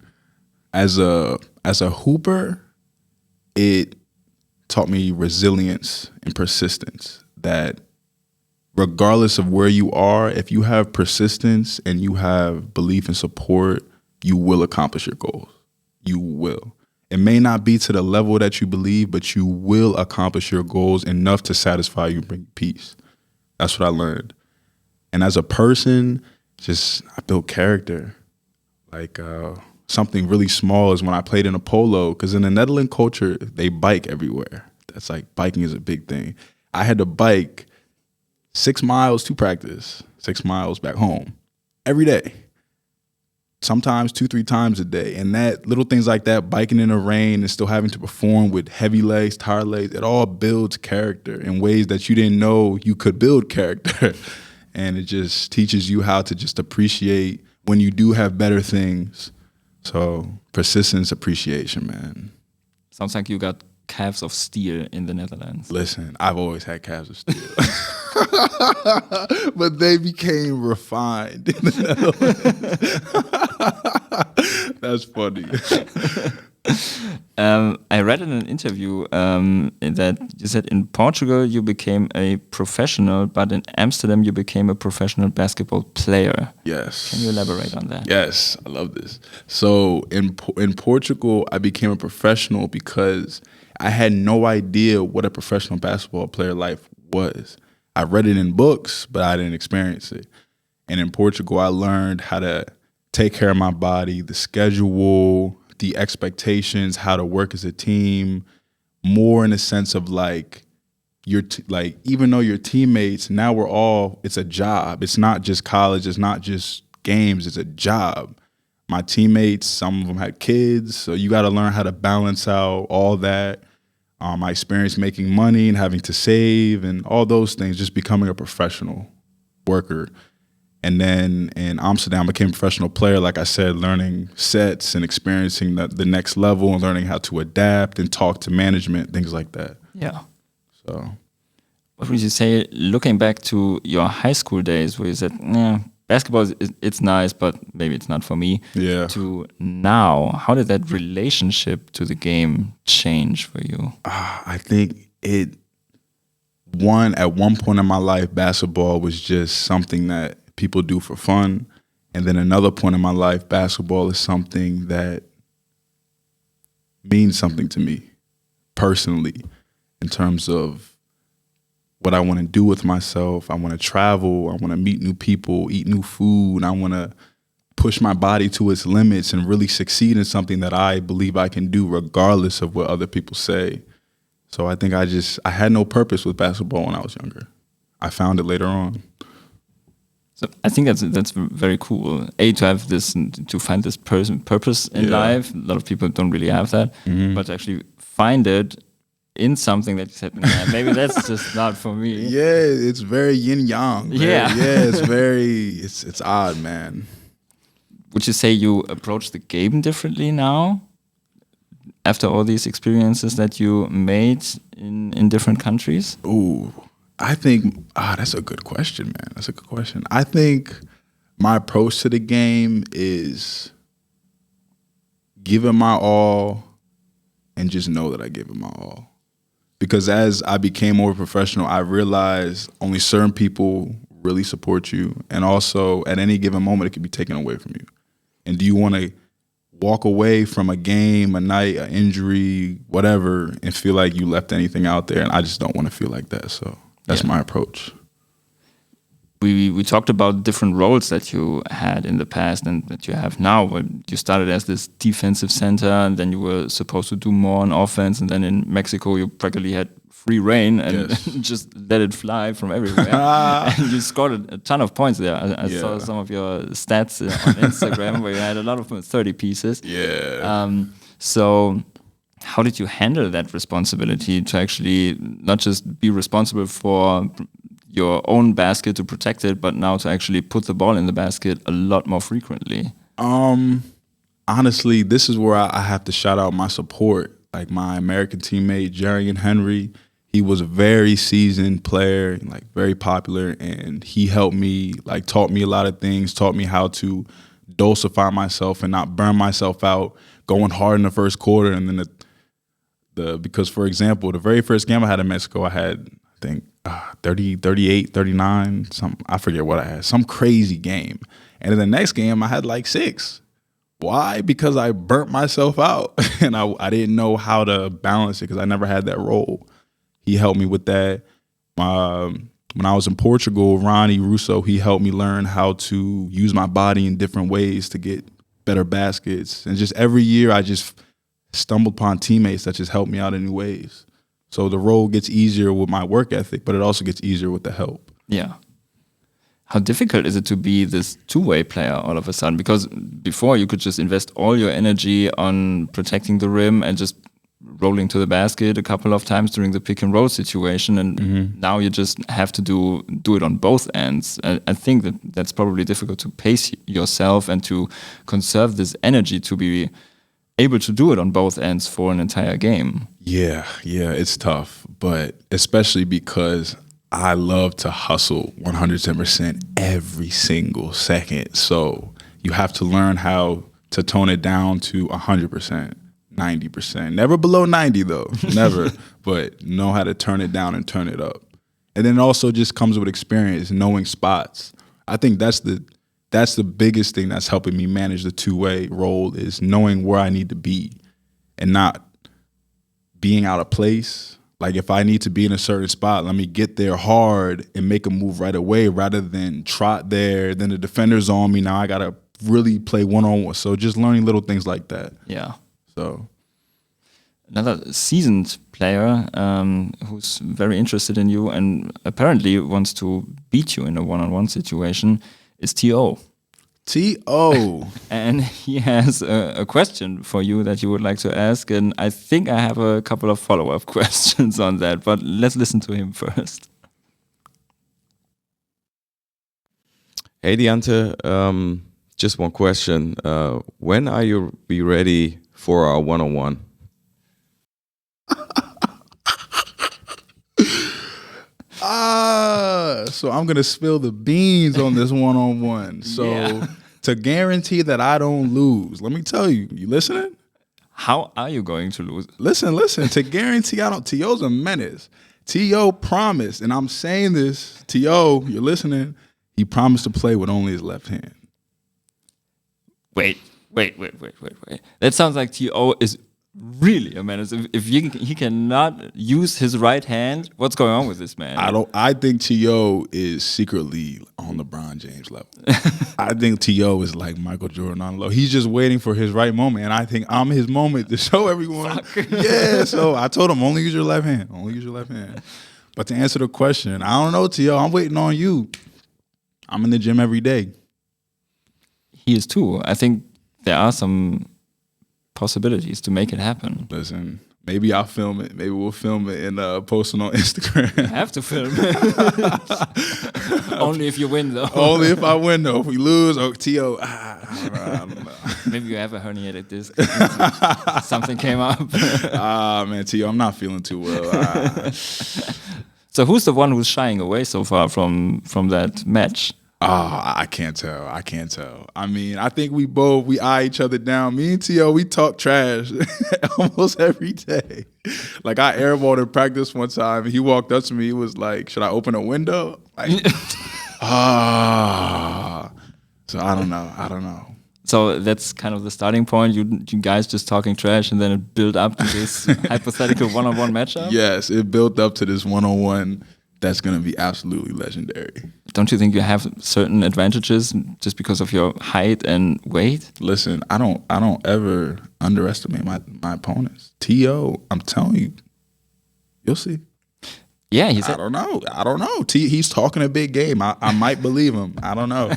As a hooper, it taught me resilience and persistence, that regardless of where you are, if you have persistence and you have belief and support, you will accomplish your goals. You will. It may not be to the level that you believe, but you will accomplish your goals enough to satisfy you and bring peace. That's what I learned. And as a person, I built character. Like something really small is when I played in a polo, because in the Netherlands culture, they bike everywhere. That's like, biking is a big thing. I had to bike 6 miles to practice, 6 miles back home every day. Sometimes 2-3 times a day. And that little things like that, biking in the rain and still having to perform with heavy legs, tired legs, it all builds character in ways that you didn't know you could build character. And it just teaches you how to just appreciate when you do have better things. So persistence, appreciation, man. Sounds like you got calves of steel in the Netherlands. Listen, I've always had calves of steel. But they became refined in the Netherlands. That's funny. I read in an interview that you said in Portugal you became a professional, but in Amsterdam you became a professional basketball player. Yes. Can you elaborate on that? Yes, I love this. So in Portugal, I became a professional because I had no idea what a professional basketball player life was. I read it in books, but I didn't experience it. And in Portugal, I learned how to take care of my body, the schedule, the expectations, how to work as a team, more in a sense of like, even though you're teammates, now it's a job. It's not just college, it's not just games, it's a job. My teammates, some of them had kids, so you got to learn how to balance out all that. My experience making money and having to save and all those things, just becoming a professional worker. And then in Amsterdam, I became a professional player, like I said, learning sets and experiencing the next level and learning how to adapt and talk to management, things like that. Yeah. So, what would you say, looking back to your high school days where you said, basketball, it's nice, but maybe it's not for me, to now, how did that relationship to the game change for you? I think at one point in my life, basketball was just something that people do for fun. And then another point in my life, basketball is something that means something to me personally in terms of what I want to do with myself. I want to travel. I want to meet new people, eat new food. I want to push my body to its limits and really succeed in something that I believe I can do regardless of what other people say. So I think I had no purpose with basketball when I was younger. I found it later on. So I think that's very cool. To have this, to find this purpose in life. A lot of people don't really have that, but to actually find it in something that you said, maybe that's just not for me. Yeah, it's very yin yang. It's odd, man. Would you say you approach the game differently now? after all these experiences that you made in different countries? Ooh, I think that's a good question, man. That's a good question. I think my approach to the game is giving my all and just know that I give it my all. Because as I became more professional, I realized only certain people really support you. And also, at any given moment, it could be taken away from you. And do you want to walk away from a game, a night, an injury, whatever, and feel like you left anything out there? And I just don't want to feel like that. So that's my approach. We talked about different roles that you had in the past and that you have now. You started as this defensive center, and then you were supposed to do more on offense. And then in Mexico, you practically had free reign and just let it fly from everywhere. And you scored a ton of points there. I saw some of your stats on Instagram where you had a lot of 30 pieces. Yeah. So how did you handle that responsibility to actually not just be responsible for your own basket to protect it, but now to actually put the ball in the basket a lot more frequently? Honestly, this is where I have to shout out my support. Like my American teammate, Jerry and Henry, he was a very seasoned player, like very popular, and he helped me, like taught me a lot of things, taught me how to dosify myself and not burn myself out, going hard in the first quarter. And then because for example, the very first game I had in Mexico, I had, I think, 30, 38, 39, I forget what I had, some crazy game. And in the next game, I had like 6. Why? Because I burnt myself out and I didn't know how to balance it because I never had that role. He helped me with that. When I was in Portugal, Ronnie Russo, he helped me learn how to use my body in different ways to get better baskets. And just every year, I just stumbled upon teammates that just helped me out in new ways. So the role gets easier with my work ethic, but it also gets easier with the help. Yeah. How difficult is it to be this two-way player all of a sudden? Because before you could just invest all your energy on protecting the rim and just rolling to the basket a couple of times during the pick and roll situation, and now you just have to do it on both ends. I think that's probably difficult to pace yourself and to conserve this energy to be able to do it on both ends for an entire game. Yeah, it's tough, but especially because I love to hustle 110% every single second. So you have to learn how to tone it down to 100%, 90%. Never below 90 though, never, but know how to turn it down and turn it up. And then it also just comes with experience, knowing spots. I think that's the biggest thing that's helping me manage the two-way role is knowing where I need to be and not being out of place. Like if I need to be in a certain spot, let me get there hard and make a move right away rather than trot there. Then the defender's on me. Now I got to really play one-on-one. So just learning little things like that. Yeah. So another seasoned player who's very interested in you and apparently wants to beat you in a one-on-one situation is T.O. T.O. And he has a question for you that you would like to ask, and I think I have a couple of follow-up questions on that, but let's listen to him first. Hey, Diante, just one question. When are you be ready for our one-on-one? So I'm going to spill the beans on this one-on-one. So to guarantee that I don't lose, let me tell you, you listening? How are you going to lose? Listen, to guarantee I don't, T.O.'s a menace. T.O. promised, and I'm saying this, T.O., you're listening, he promised to play with only his left hand. Wait. That sounds like T.O. is really a menace. If he cannot use his right hand, what's going on with this man? I think T.O. is secretly on LeBron James level. I think T.O. is like Michael Jordan on low. He's just waiting for his right moment, and I think I'm his moment to show everyone. Yeah, so I told him, only use your left hand. Only use your left hand. But to answer the question, I don't know, T.O. I'm waiting on you. I'm in the gym every day. He is too. I think there are some possibilities to make it happen. Listen, Maybe I'll film it. Maybe we'll film it and post it on Instagram. You have to film. Only if you win, though. Only if I win, though. If we lose, T.O., I don't know. Maybe you have a herniated disc. Something came up. Man, T.O., I'm not feeling too well. So who's the one who's shying away so far from that match? I can't tell. I mean, I think we eye each other down. Me and T.O., we talk trash almost every day. Like, I airballed in practice one time, and he walked up to me. He was like, should I open a window? Like, So I don't know. So that's kind of the starting point. You guys just talking trash, and then it built up to this hypothetical one-on-one matchup? Yes, it built up to this one-on-one that's going to be absolutely legendary. Don't you think you have certain advantages just because of your height and weight? Listen, I don't ever underestimate my opponents. T.O., I'm telling you, you'll see. Yeah, I don't know. He's talking a big game. I might believe him. I don't know.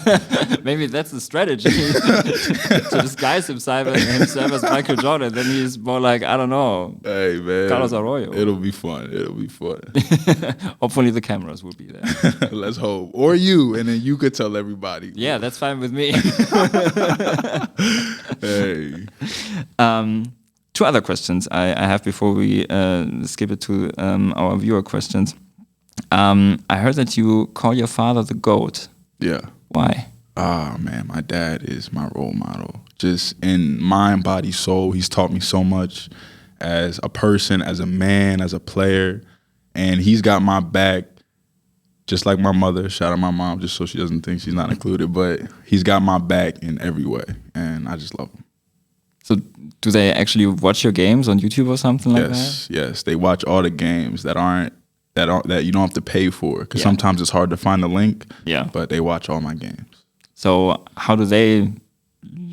Maybe that's the strategy to disguise himself as Michael Jordan. Then he's more like, I don't know, Hey, man. Carlos Arroyo. It'll be fun. Hopefully the cameras will be there. Let's hope. Or you, and then you could tell everybody. Yeah, that's fine with me. Hey. Two other questions I have before we skip it to our viewer questions. I heard that you call your father the GOAT. Yeah. Why? Man, my dad is my role model. Just in mind, body, soul, he's taught me so much as a person, as a man, as a player. And he's got my back, just like my mother. Shout out my mom, just so she doesn't think she's not included. But he's got my back in every way, and I just love him. So do they actually watch your games on YouTube or something like that? Yes. They watch all the games that you don't have to pay for, because sometimes it's hard to find the link. Yeah. But they watch all my games. So how do they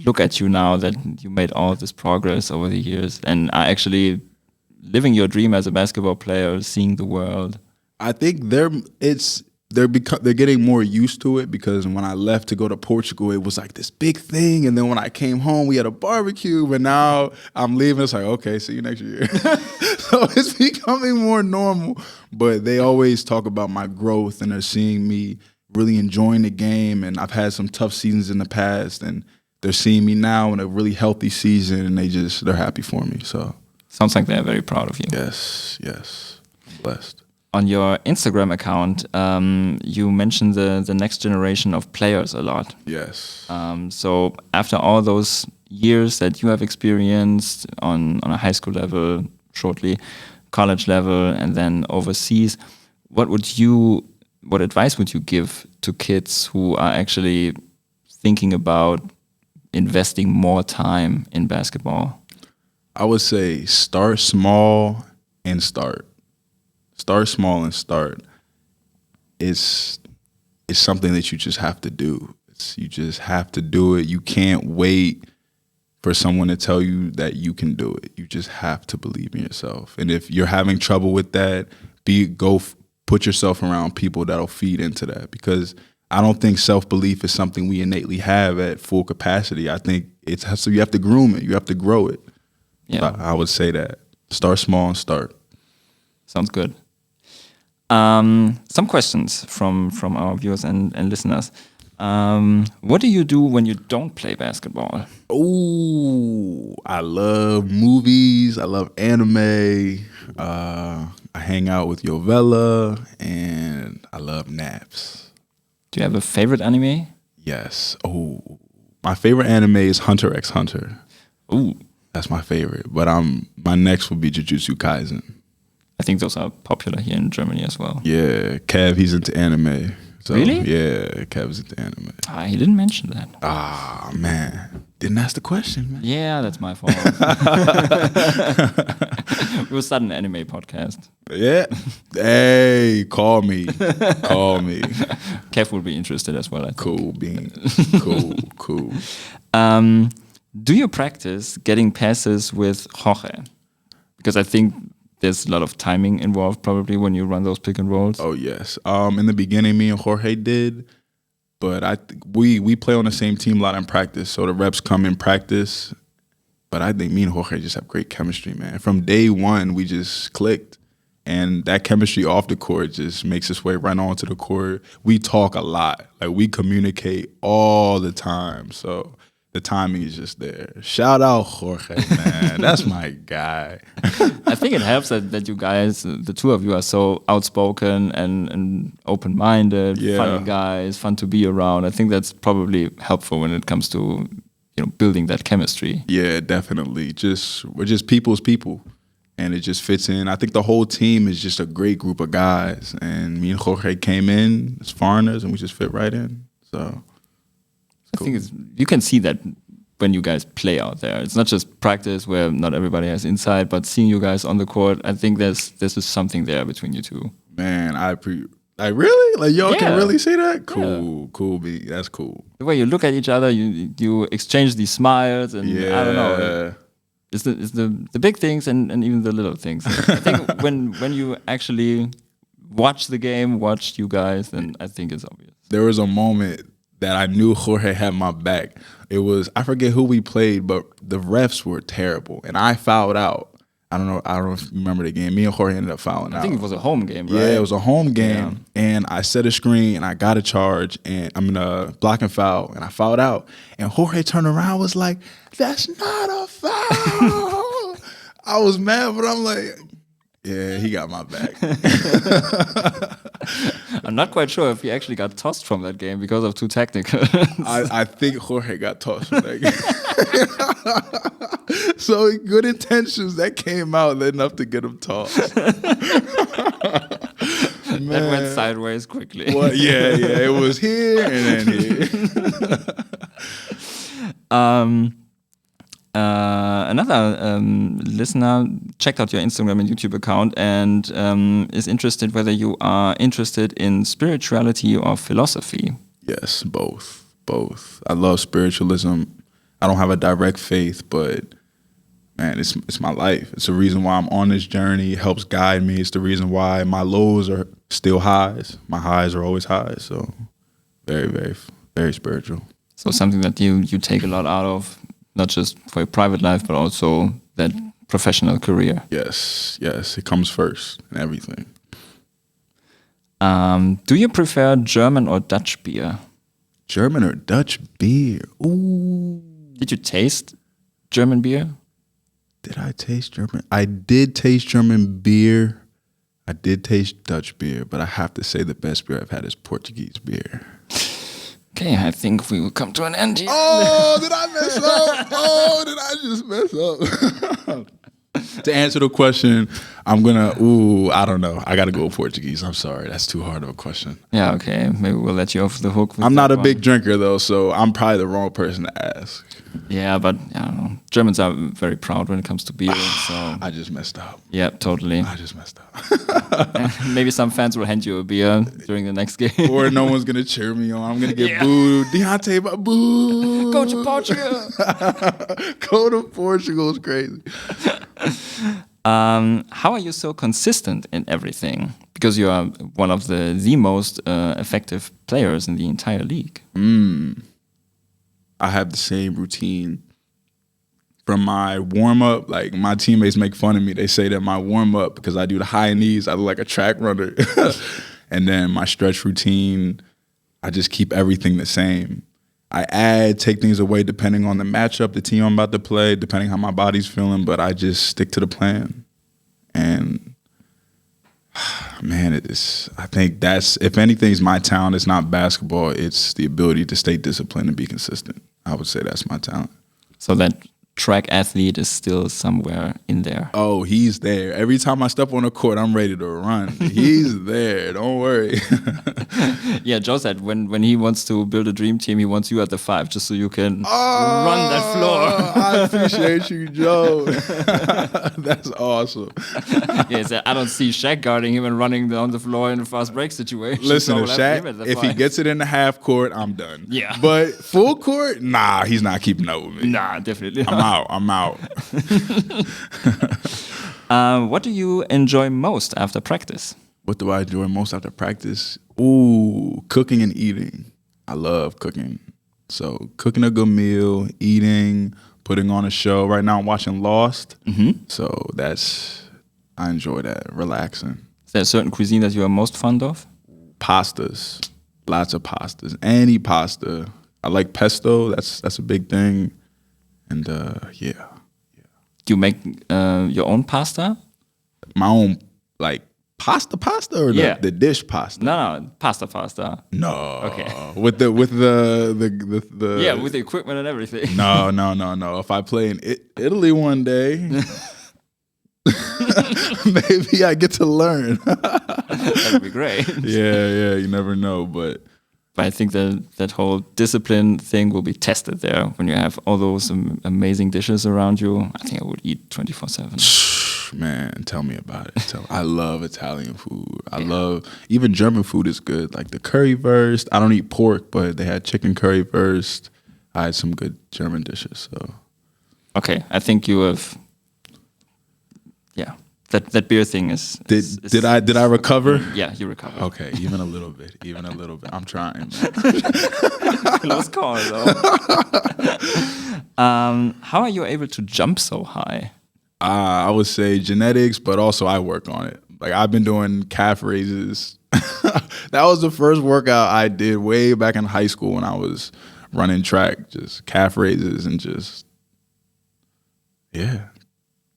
look at you now that you made all this progress over the years and are actually living your dream as a basketball player, seeing the world? I think they're getting more used to it, because when I left to go to Portugal, it was like this big thing. And then when I came home, we had a barbecue. But now I'm leaving. It's like, okay, see you next year. So it's becoming more normal. But they always talk about my growth, and they're seeing me really enjoying the game. And I've had some tough seasons in the past, and they're seeing me now in a really healthy season, and they're happy for me. So sounds like they're very proud of you. Yes. I'm blessed. On your Instagram account, you mentioned the next generation of players a lot. Yes. So after all those years that you have experienced on a high school level, shortly college level, and then overseas, what advice would you give to kids who are actually thinking about investing more time in basketball? I would say start small and start. Start small and start. It's something that you just have to do. You just have to do it. You can't wait for someone to tell you that you can do it. You just have to believe in yourself. And if you're having trouble with that, put yourself around people that'll feed into that. Because I don't think self-belief is something we innately have at full capacity. I think so you have to groom it. You have to grow it. Yeah. I would say that. Start small and start. Sounds good. Some questions from our viewers and listeners. What do you do when you don't play basketball? Oh, I love movies. I love anime. I hang out with Jovella, and I love naps. Do you have a favorite anime? Yes. Oh, my favorite anime is Hunter x Hunter. Ooh, that's my favorite. But my next would be Jujutsu Kaisen. I think those are popular here in Germany as well. Yeah, Kev, he's into anime. So, really? Yeah, Kev's into anime. He didn't mention that. Man. Didn't ask the question, man. Yeah, that's my fault. We'll start an anime podcast. Yeah. Hey, call me. Kev will be interested as well, I think. Cool bean. Cool. Do you practice getting passes with Jorge? Because I think there's a lot of timing involved probably when you run those pick and rolls. Oh, yes. In the beginning, me and Jorge did. But we play on the same team a lot in practice. So the reps come in practice. But I think me and Jorge just have great chemistry, man. From day one, we just clicked. And that chemistry off the court just makes its way right onto the court. We talk a lot. Like, we communicate all the time. So the timing is just there. Shout out Jorge, man. That's my guy. I think it helps that you guys, the two of you, are so outspoken and open-minded, funny guys, fun to be around. I think that's probably helpful when it comes to building that chemistry. Yeah, definitely. We're just people's people. And it just fits in. I think the whole team is just a great group of guys. And me and Jorge came in as foreigners, and we just fit right in. So I think you can see that when you guys play out there. It's not just practice where not everybody has insight, but seeing you guys on the court, I think this is something there between you two. Man, really? Like, y'all can really see that? Cool, B. That's cool. The way you look at each other, you exchange these smiles, and I don't know. It's the big things and even the little things. I think when you actually watch the game, watch you guys, then I think it's obvious. There was a moment that I knew Jorge had my back. It was, I forget who we played, but the refs were terrible, and I fouled out. I don't know if you remember the game. Me and Jorge ended up fouling out. I think it was a home game, right? Yeah, it was a home game, and I set a screen, and I got a charge, and I'm in a block and foul, and I fouled out, and Jorge turned around and was like, "That's not a foul." I was mad, but I'm like, yeah, he got my back. I'm not quite sure if he actually got tossed from that game because of too technical. I think Jorge got tossed from that game. So good intentions that came out enough to get him tossed. That went sideways quickly. Well, yeah, it was here and then here. Another listener checked out your Instagram and YouTube account and is interested whether you are interested in spirituality or philosophy. Yes, both. I love spiritualism. I don't have a direct faith, but man, it's my life. It's the reason why I'm on this journey. It helps guide me. It's the reason why my lows are still highs. My highs are always highs. So very, very, very spiritual. So something that you take a lot out of, not just for your private life, but also that professional career. Yes, it comes first in everything. Do you prefer German or Dutch beer? German or Dutch beer? Ooh. Did you taste German beer? Did I taste German? I did taste German beer. I did taste Dutch beer, but I have to say the best beer I've had is Portuguese beer. Okay, I think we will come to an end here. Oh, did I mess up? Oh, did I just mess up? To answer the question, I don't know. I got to go Portuguese. I'm sorry. That's too hard of a question. Yeah, okay. Maybe we'll let you off the hook. I'm not a big drinker, though, so I'm probably the wrong person to ask. Yeah, but I don't know. Germans are very proud when it comes to beer. So I just messed up. Yeah, totally. I just messed up. Maybe some fans will hand you a beer during the next game. Or no one's going to cheer me on. I'm going to get booed. Diante Bah, boo. Go to Portugal. Go to Portugal is crazy. How are you so consistent in everything? Because you are one of the most effective players in the entire league. I have the same routine from my warm-up. Like, my teammates make fun of me. They say that my warm-up, because I do the high knees, I look like a track runner. And then my stretch routine, I just keep everything the same. I take things away depending on the matchup, the team I'm about to play, depending how my body's feeling, but I just stick to the plan. And man, I think that's, if anything's my talent, it's not basketball, it's the ability to stay disciplined and be consistent. I would say that's my talent. So that track athlete is still somewhere in there. Oh, he's there. Every time I step on the court, I'm ready to run. He's there. Don't worry. Yeah, Joe said when he wants to build a dream team, he wants you at the 5 just so you can run that floor. I appreciate you, Joe. That's awesome. Yeah, he said, I don't see Shaq guarding him and running down the floor in a fast break situation. Listen, so if he gets it in the half court, I'm done. Yeah. But full court, nah, he's not keeping up with me. Nah, definitely not. I'm out. What do you enjoy most after practice? What do I enjoy most after practice? Ooh, cooking and eating. I love cooking. So cooking a good meal, eating, putting on a show. Right now I'm watching Lost. Mm-hmm. So I enjoy that, relaxing. Is there a certain cuisine that you are most fond of? Pastas, lots of pastas, any pasta. I like pesto, that's a big thing. And yeah. Do you make your own pasta? My own, like, pasta or the dish pasta? No, pasta. No. Okay. With the Yeah, with the equipment and everything. No. If I play in Italy one day, maybe I get to learn. That'd be great. Yeah, you never know, but I think that whole discipline thing will be tested there when you have all those amazing dishes around you. I think I would eat 24/7. man, tell me about it. I love Italian food. I love, even German food is good. Like the currywurst. I don't eat pork, but they had chicken currywurst. I had some good German dishes. So okay, I think you have. Yeah, that beer thing is. Did I recover? Yeah, you recovered. Okay, even a little bit. I'm trying. Close call though. How are you able to jump so high? I would say genetics, but also I work on it. Like I've been doing calf raises. That was the first workout I did way back in high school when I was running track. Just calf raises and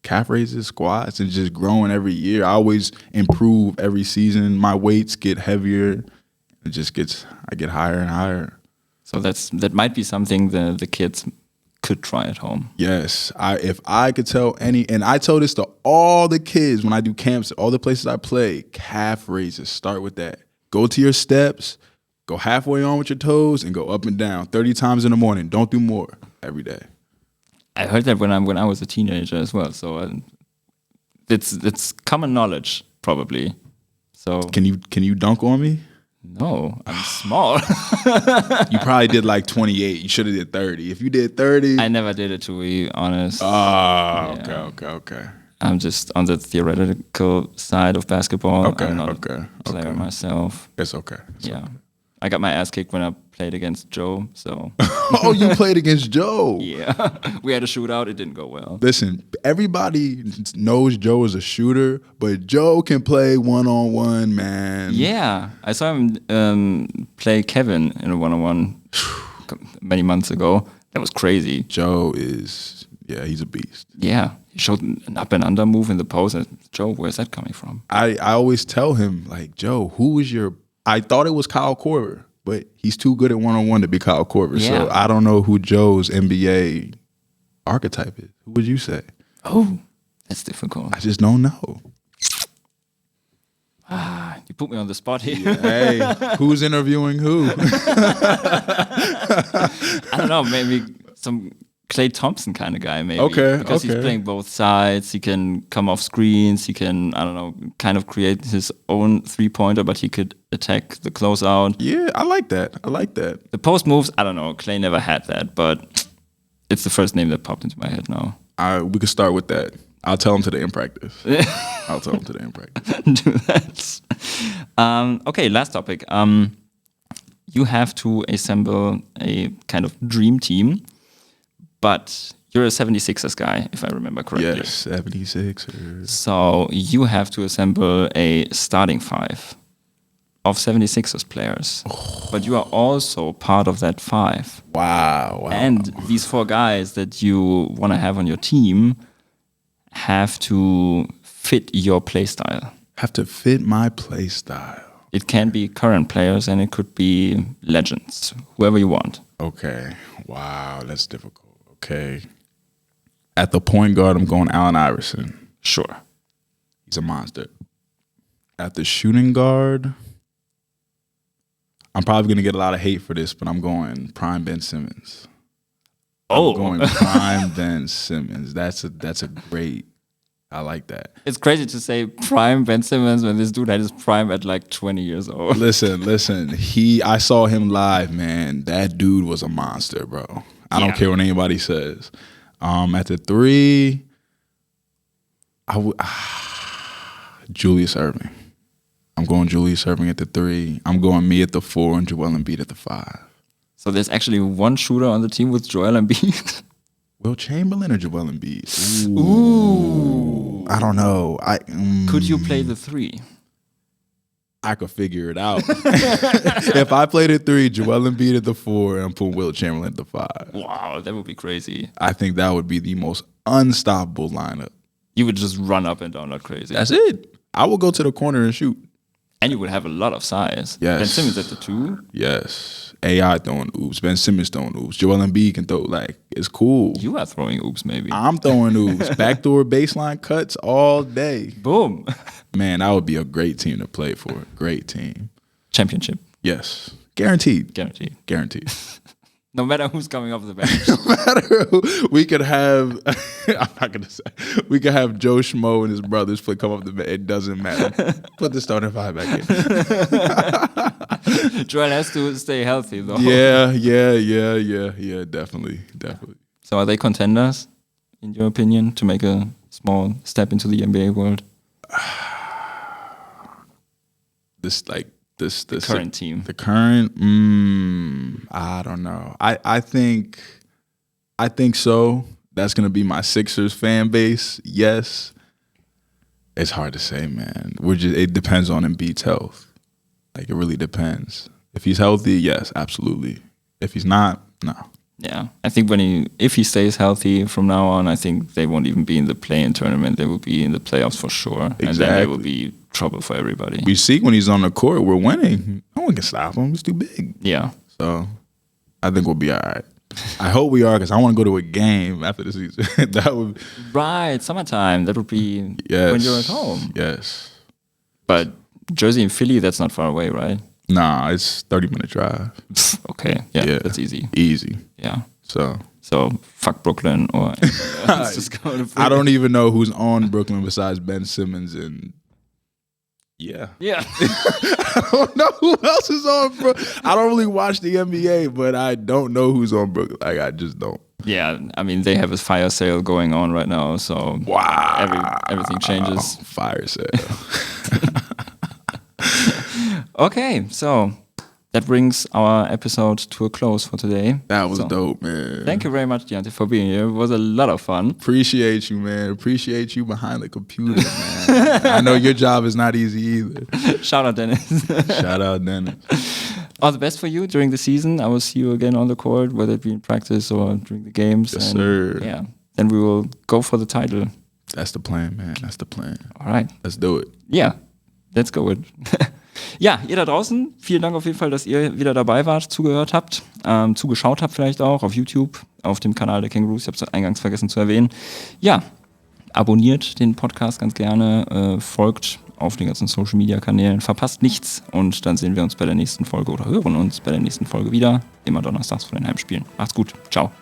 calf raises, squats, and just growing every year. I always improve every season. My weights get heavier. I get higher and higher. So that might be something the kids could try at home. Yes, if I could tell and I tell this to all the kids when I do camps, all the places I play, calf raises, start with that. Go to your steps, go halfway on with your toes, and go up and down 30 times in the morning. Don't do more every day. I heard that when I was a teenager as well. So it's common knowledge probably. So can you dunk on me? No, I'm small. You probably did like 28. You should have did 30. If you did 30, I never did it, to be honest. Okay. I'm just on the theoretical side of basketball. Okay, I'm not a player myself. It's okay. I got my ass kicked when I played against Joe, so. Oh, you played against Joe? Yeah. We had a shootout. It didn't go well. Listen, everybody knows Joe is a shooter, but Joe can play one-on-one, man. Yeah. I saw him play Kevin in a one-on-one many months ago. That was crazy. Joe he's a beast. Yeah. He showed an up and under move in the post. Joe, where's that coming from? I always tell him, like, Joe, who is I thought it was Kyle Korver, but he's too good at one-on-one to be Kyle Korver. Yeah. So I don't know who Joe's NBA archetype is. Who would you say? Oh, that's difficult. I just don't know. You put me on the spot here. Hey, who's interviewing who? I don't know, maybe some Klay Thompson kind of guy, maybe. Okay, because he's playing both sides. He can come off screens. He can, I don't know, kind of create his own three-pointer, but he could attack the closeout. Yeah, I like that. The post moves, I don't know. Klay never had that, but it's the first name that popped into my head now. We could start with that. I'll tell him today in practice. Do that. Okay, last topic. You have to assemble a kind of dream team. But you're a 76ers guy, if I remember correctly. Yes, 76ers. So you have to assemble a starting five of 76ers players. Oh. But you are also part of that five. Wow. And these four guys that you want to have on your team have to fit your play style. Have to fit my play style. It can be current players and it could be legends, whoever you want. Okay. Wow, that's difficult. Okay. At the point guard, I'm going Allen Iverson. Sure. He's a monster. At the shooting guard, I'm probably going to get a lot of hate for this, but I'm going prime Ben Simmons. Oh. I'm going prime Ben Simmons. That's a great, I like that. It's crazy to say prime Ben Simmons when this dude had his prime at like 20 years old. Listen. I saw him live, man. That dude was a monster, bro. I don't care what anybody says. At the three, Julius Erving. I'm going Julius Erving at the three. I'm going me at the four and Joel Embiid at the five. So there's actually one shooter on the team with Joel Embiid? Will Chamberlain or Joel Embiid? Ooh. I don't know. Could you play the 3? I could figure it out. If I played at 3, Joel Embiid at the 4, and I'm putting Will Chamberlain at the 5. Wow, that would be crazy. I think that would be the most unstoppable lineup. You would just run up and down like crazy. That's it. I will go to the corner and shoot. And you would have a lot of size. Yes. Ben Simmons at the 2. Yes. AI throwing oops. Ben Simmons throwing oops. Joel Embiid can throw, it's cool. You are throwing oops, maybe. I'm throwing oops. Backdoor baseline cuts all day. Boom. Man, that would be a great team to play for. Great team. Championship. Yes. Guaranteed. Guaranteed. Guaranteed. No matter who's coming off the bench. No matter who, we could have, I'm not going to say, we could have Joe Schmo and his brothers come up the bench. It doesn't matter. Put the starting 5 back in. Joel has to stay healthy, though. Yeah, definitely. So are they contenders, in your opinion, to make a small step into the NBA world? The current team. The current, I don't know. I think so. That's gonna be my Sixers fan base. Yes. It's hard to say, man. It depends on Embiid's health. It really depends. If he's healthy, yes, absolutely. If he's not, no. Yeah, I think if he stays healthy from now on, I think they won't even be in the play-in tournament. They will be in the playoffs for sure. Exactly. And then there will be trouble for everybody. We see when he's on the court, we're winning. No one can stop him. He's too big. Yeah. So I think we'll be all right. I hope we are, because I want to go to a game after the season. That would right, summertime. That would be when you're at home. Yes. But Jersey and Philly, that's not far away, right? Nah, it's 30-minute drive. Okay, yeah, that's easy. Easy. Yeah. So fuck Brooklyn, or let's just go to Philly. I don't even know who's on Brooklyn besides Ben Simmons and yeah. I don't know who else is on Brooklyn. I don't really watch the NBA, but I don't know who's on Brooklyn. I just don't. Yeah, I mean, they have a fire sale going on right now, so wow, everything changes. Fire sale. Okay, so that brings our episode to a close for today. That was dope, man. Thank you very much, Diante, for being here. It was a lot of fun. Appreciate you, man. Appreciate you behind the computer, man. I know your job is not easy either. Shout out, Dennis. Shout out, Dennis. All the best for you during the season. I will see you again on the court, whether it be in practice or during the games. Yes, sir. Yeah, then we will go for the title. That's the plan, man. That's the plan. All right. Let's do it. Yeah, let's go it. Ja, ihr da draußen, vielen Dank auf jeden Fall, dass ihr wieder dabei wart, zugehört habt, zugeschaut habt vielleicht auch auf YouTube, auf dem Kanal der Kangaroos. Ich habe es eingangs vergessen zu erwähnen. Ja, abonniert den Podcast ganz gerne, folgt auf den ganzen Social-Media-Kanälen, verpasst nichts und dann sehen wir uns bei der nächsten Folge oder hören uns bei der nächsten Folge wieder, immer donnerstags vor den Heimspielen. Macht's gut, ciao.